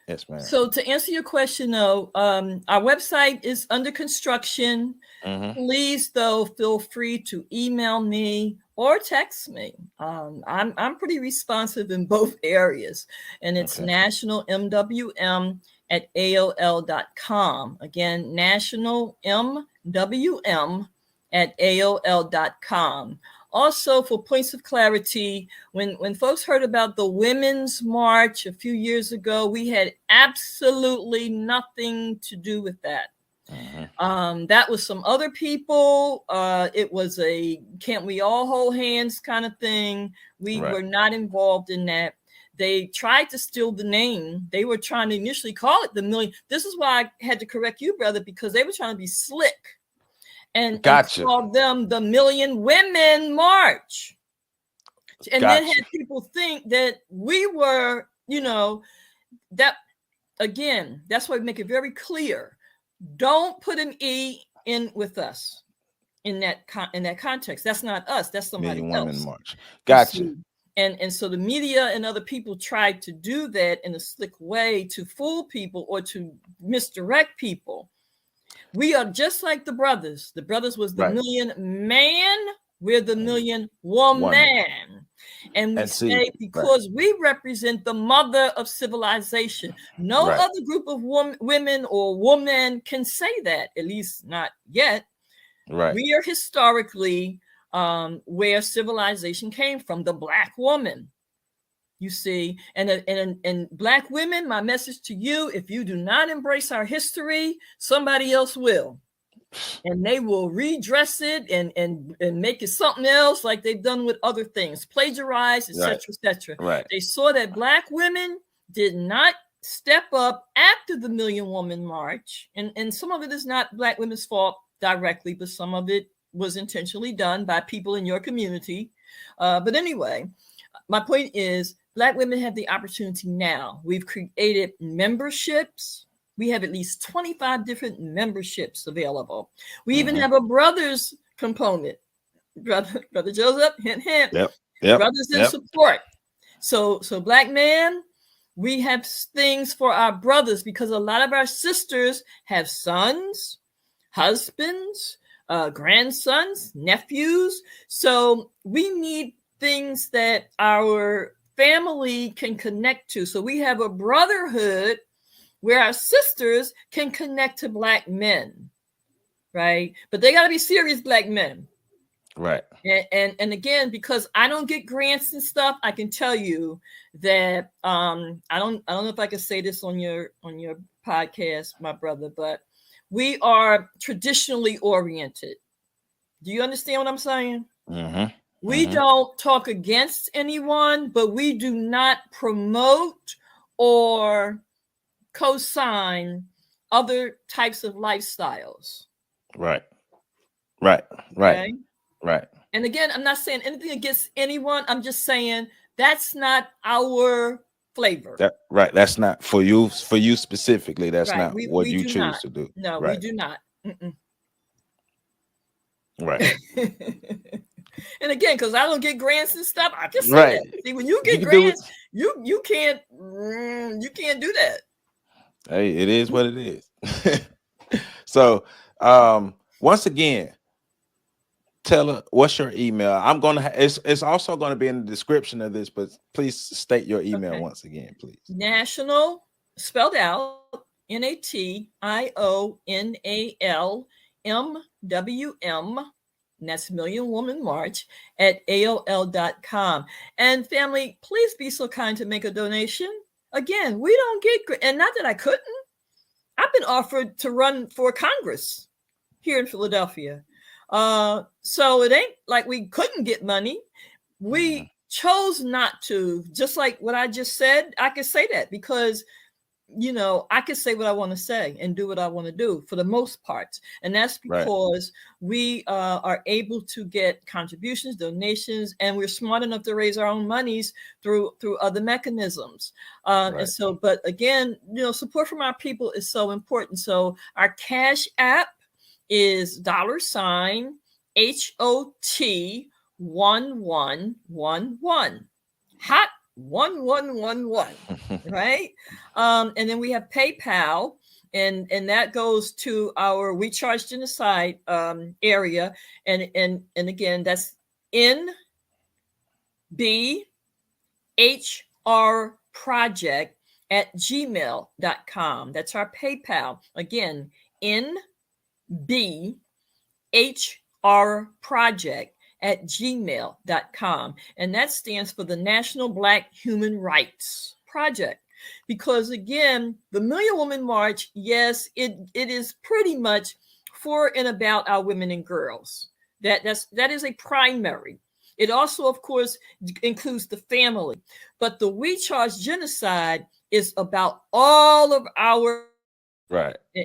Yes, ma'am. So to answer your question, though, our website is under construction. Please, though, feel free to email me or text me. I'm pretty responsive in both areas, and it's nationalmwm@aol.com. Again, nationalmwm@aol.com. Also, for points of clarity, when folks heard about the Women's March a few years ago, we had absolutely nothing to do with that. That was some other people. It was a can't we all hold hands kind of thing. We were not involved in that. They tried to steal the name. They were trying to initially call it the Million. This is why I had to correct you, brother, because they were trying to be slick. And called them the Million Women March. And then had people think that we were, that again, that's why we make it very clear. Don't put an E in with us in that context. That's not us. That's somebody else. Million Women March. Gotcha. And so the media and other people tried to do that in a slick way to fool people or to misdirect people. We are just like the brothers. The brothers was the Million Man. We're the Million Woman. And we say because we represent the mother of civilization. No other group of women or woman can say that, at least not yet. We are historically where civilization came from, the Black woman. You see, and Black women, my message to you, if you do not embrace our history, somebody else will. And they will redress it and make it something else like they've done with other things, plagiarize, etc., etc. They saw that Black women did not step up after the Million Woman March. And some of it is not Black women's fault directly, but some of it was intentionally done by people in your community. But anyway, my point is, Black women have the opportunity now. We've created memberships. We have at least 25 different memberships available. We even have a brothers component. Brother Joseph, hint, hint. Brothers in support. So Black man, we have things for our brothers because a lot of our sisters have sons, husbands, grandsons, nephews. So we need things that our family can connect to. So we have a brotherhood where our sisters can connect to Black men, right? But they got to be serious Black men. Right. And again, because I don't get grants and stuff, I can tell you that I don't know if I can say this on your podcast, my brother, but we are traditionally oriented. Do you understand what I'm saying? Mm-hmm. We don't talk against anyone, but we do not promote or co-sign other types of lifestyles. Right. Right. Right. Okay? Right. And again, I'm not saying anything against anyone. I'm just saying that's not our flavor. Right. That's not for you. For you specifically, that's right. not what you choose not. to do. No, right. we do not. Right. And again, because I don't get grants and stuff, I can say right. that. See, when you get grants, you can't do that. Hey, it is what it is. So, once again, tell her what's your email. I'm gonna. It's also going to be in the description of this, but please state your email once again, please. National, spelled out NATIONALMWM. And that's Million Woman March at AOL.com. And family, please be so kind to make a donation. Again, we don't get, and not that I couldn't. I've been offered to run for Congress here in Philadelphia. So it ain't like we couldn't get money. We chose not to. Just like what I just said, I could say that because, you know, I could say what I want to say and do what I want to do for the most part. And that's because we are able to get contributions, donations, and we're smart enough to raise our own monies through other mechanisms. And so, but again, you know, support from our people is so important. So our Cash App is $HOT1111. Hot 1111, right? And then we have PayPal, and that goes to our We Charge Genocide area, and again, that's nbhrproject@gmail.com. That's our PayPal. Again, nbhrproject@gmail.com. And that stands for the National Black Human Rights Project. Because again, the Million Woman March, yes, it is pretty much for and about our women and girls. That is a primary. It also, of course, includes the family. But the We Charge Genocide is about all of our,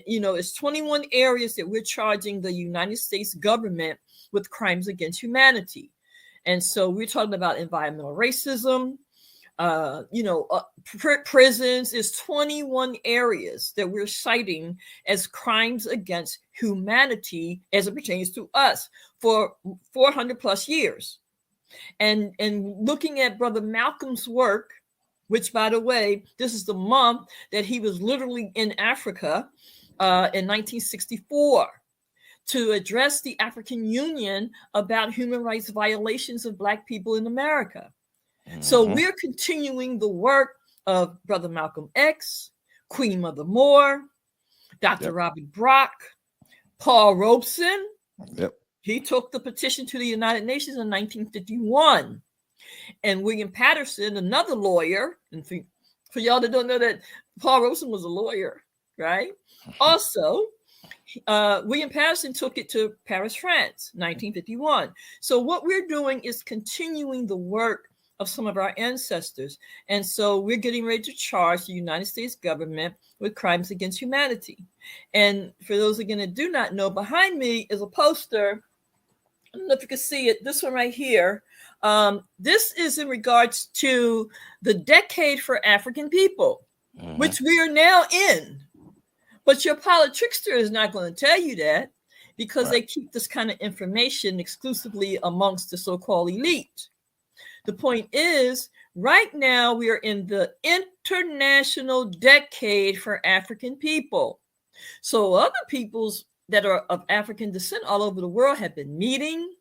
you know, it's 21 areas that we're charging the United States government with crimes against humanity. And so we're talking about environmental racism, prisons. Is 21 areas that we're citing as crimes against humanity as it pertains to us for 400 plus years. And looking at Brother Malcolm's work, which, by the way, this is the month that he was literally in Africa in 1964 to address the African Union about human rights violations of Black people in America. So we're continuing the work of Brother Malcolm X, Queen Mother Moore, Dr. Robert Brock, Paul Robeson. He took the petition to the United Nations in 1951. And William Patterson, another lawyer, and for y'all that don't know that Paul Robeson was a lawyer, right? Also, William Patterson took it to Paris, France, 1951. So what we're doing is continuing the work of some of our ancestors. And so we're getting ready to charge the United States government with crimes against humanity. And for those again that do not know, behind me is a poster. I don't know if you can see it, this one right here. This is in regards to the Decade for African People, which we are now in. But your politrickster is not going to tell you that because they keep this kind of information exclusively amongst the so-called elite. The point is, right now we are in the International Decade for African People. So other peoples that are of African descent all over the world have been meeting,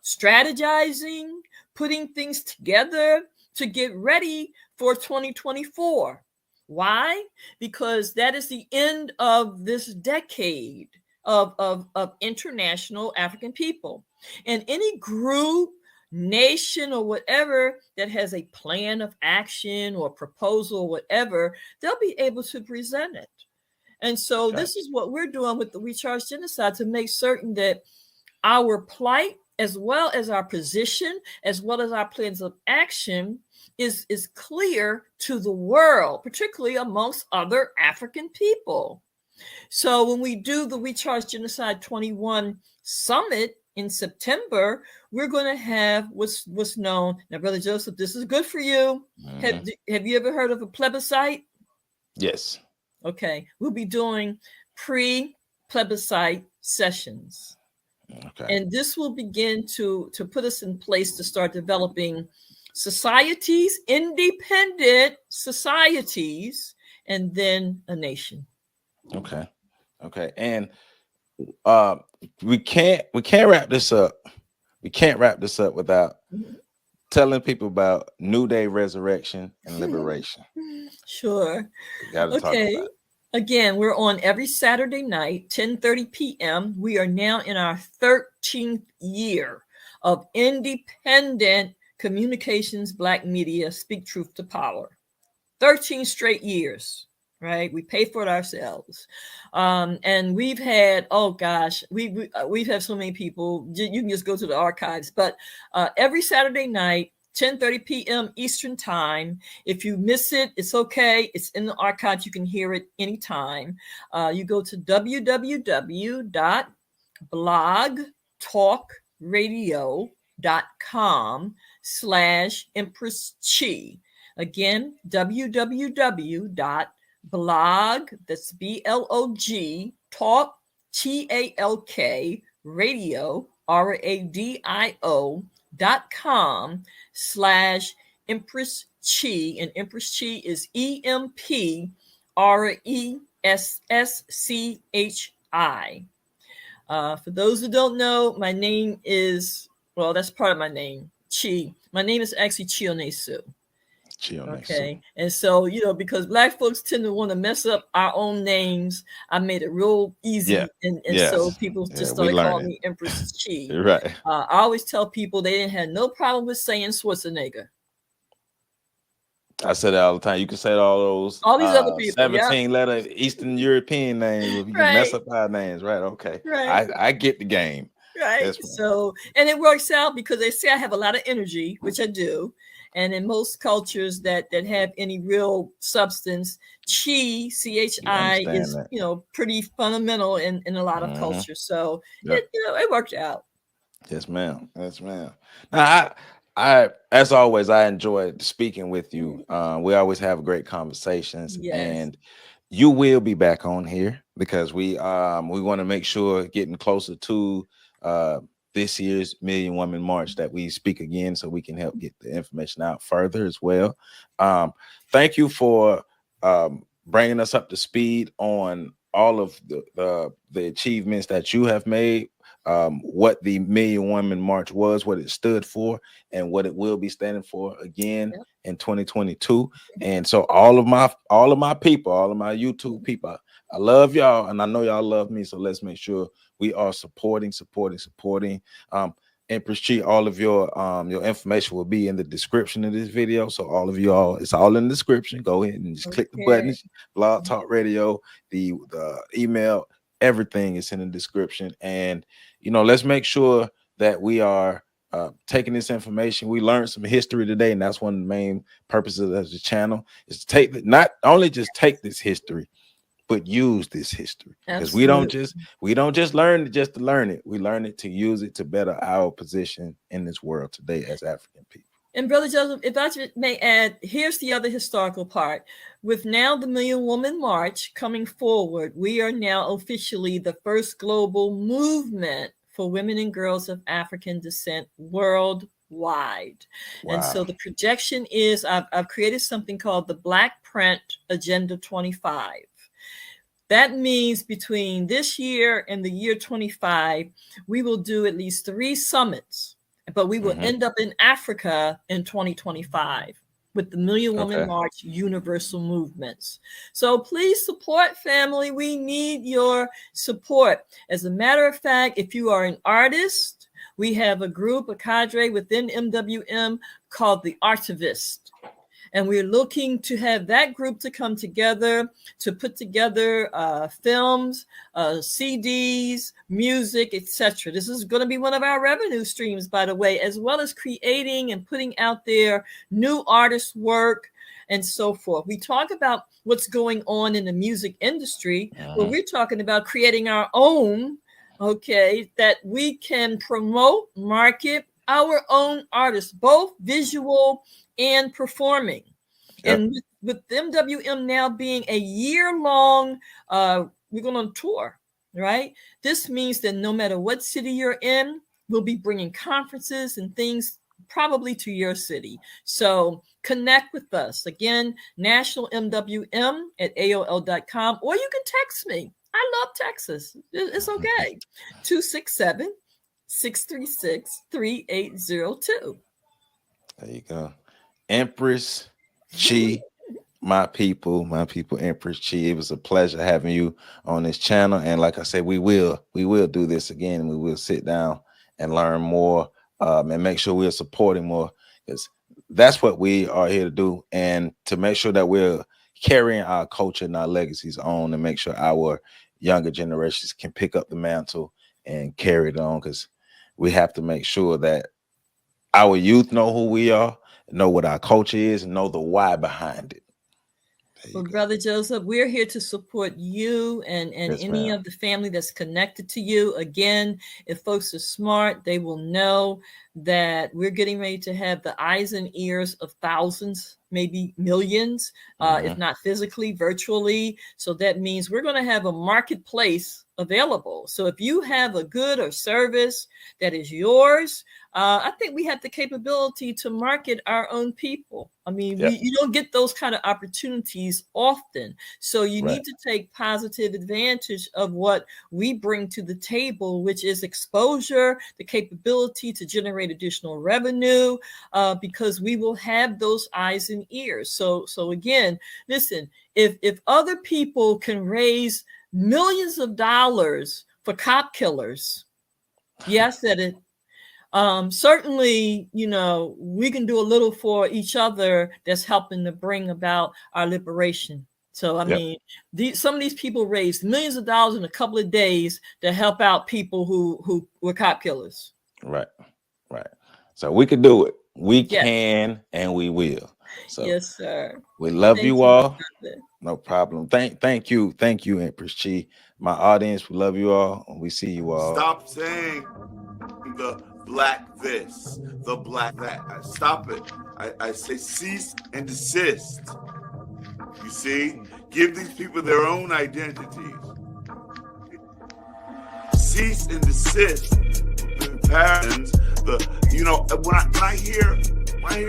strategizing, putting things together to get ready for 2024, Why? Because that is the end of this decade of international African people. And any group, nation, or whatever that has a plan of action or proposal or whatever, they'll be able to present it. And so this is what we're doing with the We Charge Genocide, to make certain that our plight, as well as our position, as well as our plans of action, is clear to the world, particularly amongst other African people. So when we do the We Charge Genocide 21 Summit in September, we're going to have what's known. Now, Brother Joseph, this is good for you. Have you ever heard of a plebiscite? Yes. Okay. We'll be doing pre-plebiscite sessions. Okay. And this will begin to put us in place to start developing societies, independent societies, and then a nation. Okay. And we can't wrap this up. We can't wrap this up without telling people about New Day Resurrection and Liberation. Sure. We gotta talk about it. Again, we're on every Saturday night, 10:30 p.m. We are now in our 13th year of independent communications, Black media, speak truth to power. 13 straight years, right? We pay for it ourselves. And we've had, oh gosh, we've had so many people. You can just go to the archives. But every Saturday night, 10:30 p.m. Eastern time. If you miss it, it's okay. It's in the archives. You can hear it anytime. You go to www.blogtalkradio.com/Empress Chi. Again, www.blog, that's BLOG, talk, TALK, radio, radio.com/Empress Chi, and Empress Chi is EMPRESSCHI. For those who don't know, my name is, well, that's part of my name, Chi. My name is actually Chionesu. Okay. And so, because Black folks tend to want to mess up our own names, I made it real easy. Yeah. And so people just started calling me Empress Chi. Right. I always tell people they didn't have no problem with saying Schwarzenegger. I said it all the time. You can say all these other people, 17-letter Eastern European names. If you can mess up our names, right? Okay. Right. I get the game. Right. So, and it works out because they say I have a lot of energy, which I do. And in most cultures that have any real substance, Chi, CHI, is pretty fundamental in a lot of cultures. So it worked out. Yes, ma'am. Now, I as always, I enjoyed speaking with you. We always have great conversations, and you will be back on here because we want to make sure getting closer to this year's Million Woman March that we speak again so we can help get the information out further as well. Thank you for bringing us up to speed on all of the achievements that you have made, what the Million Woman March was, what it stood for, and what it will be standing for again in 2022. And so all of my people, all of my YouTube people, I love y'all, and I know y'all love me. So let's make sure we are supporting. Empress Chi, all of your information will be in the description of this video. So all of y'all, it's all in the description. Go ahead and just click the buttons. Blog Talk Radio, the email, everything is in the description. And let's make sure that we are taking this information. We learned some history today, and that's one of the main purposes of the channel is to not only just take this history, but use this history, because we don't just learn it just to learn it. We learn it to use it to better our position in this world today as African people. And Brother Joseph, if I may add, here's the other historical part. With now the Million Woman March coming forward, we are now officially the first global movement for women and girls of African descent worldwide. Wow. And so the projection is I've created something called the Black Print Agenda 25. That means between this year and the year 25, we will do at least 3 summits, but we will end up in Africa in 2025. with the Million Woman March universal movements. So please support, family. We need your support. As a matter of fact, if you are an artist, we have a group, a cadre within MWM called the Artivists. And we're looking to have that group to come together to put together films, CDs, music, etc. This is going to be one of our revenue streams, by the way, as well as creating and putting out there new artist work and so forth. We talk about what's going on in the music industry, but we're talking about creating our own, that we can promote, market our own artists, both visual and performing. And with MWM now being a year-long, we're going on tour, right? This means that no matter what city you're in, we'll be bringing conferences and things probably to your city. So connect with us. Again, nationalmwm@aol.com, or you can text me. I love Texas. It's okay. 267-636-3802. There you go. Empress Chi, my people, Empress Chi. It was a pleasure having you on this channel. And like I said, we will do this again, and we will sit down and learn more and make sure we're supporting more, because that's what we are here to do, and to make sure that we're carrying our culture and our legacies on, and make sure our younger generations can pick up the mantle and carry it on, because we have to make sure that our youth know who we are, know what our culture is, and know the why behind it. Well, Brother Joseph, we're here to support you and any of the family that's connected to you. Again, if folks are smart, they will know that we're getting ready to have the eyes and ears of thousands, maybe millions, if not physically, virtually. So that means we're going to have a marketplace available. So if you have a good or service that is yours, I think we have the capability to market our own people. I mean, you don't get those kind of opportunities often. So you need to take positive advantage of what we bring to the table, which is exposure, the capability to generate additional revenue, because we will have those eyes and ears. So again, listen, if other people can raise millions of dollars for cop killers, I said it. Certainly, we can do a little for each other that's helping to bring about our liberation. So, I mean, some of these people raised millions of dollars in a couple of days to help out people who were cop killers. Right. So we can do it. We can, and we will. So yes, sir. We love you all. No problem. Thank you, Empress Chi. My audience, we love you all. We see you all. Stop saying the black this, the black that. Stop it. I say cease and desist. You see? Give these people their own identities. Cease and desist. The patterns, when I hear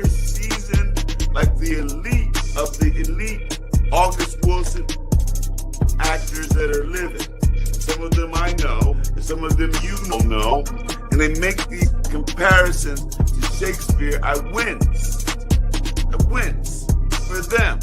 seasoned, like the elite of the elite, August Wilson actors that are living. Some of them I know, and some of them you don't know, and they make these comparisons to Shakespeare. I wince for them.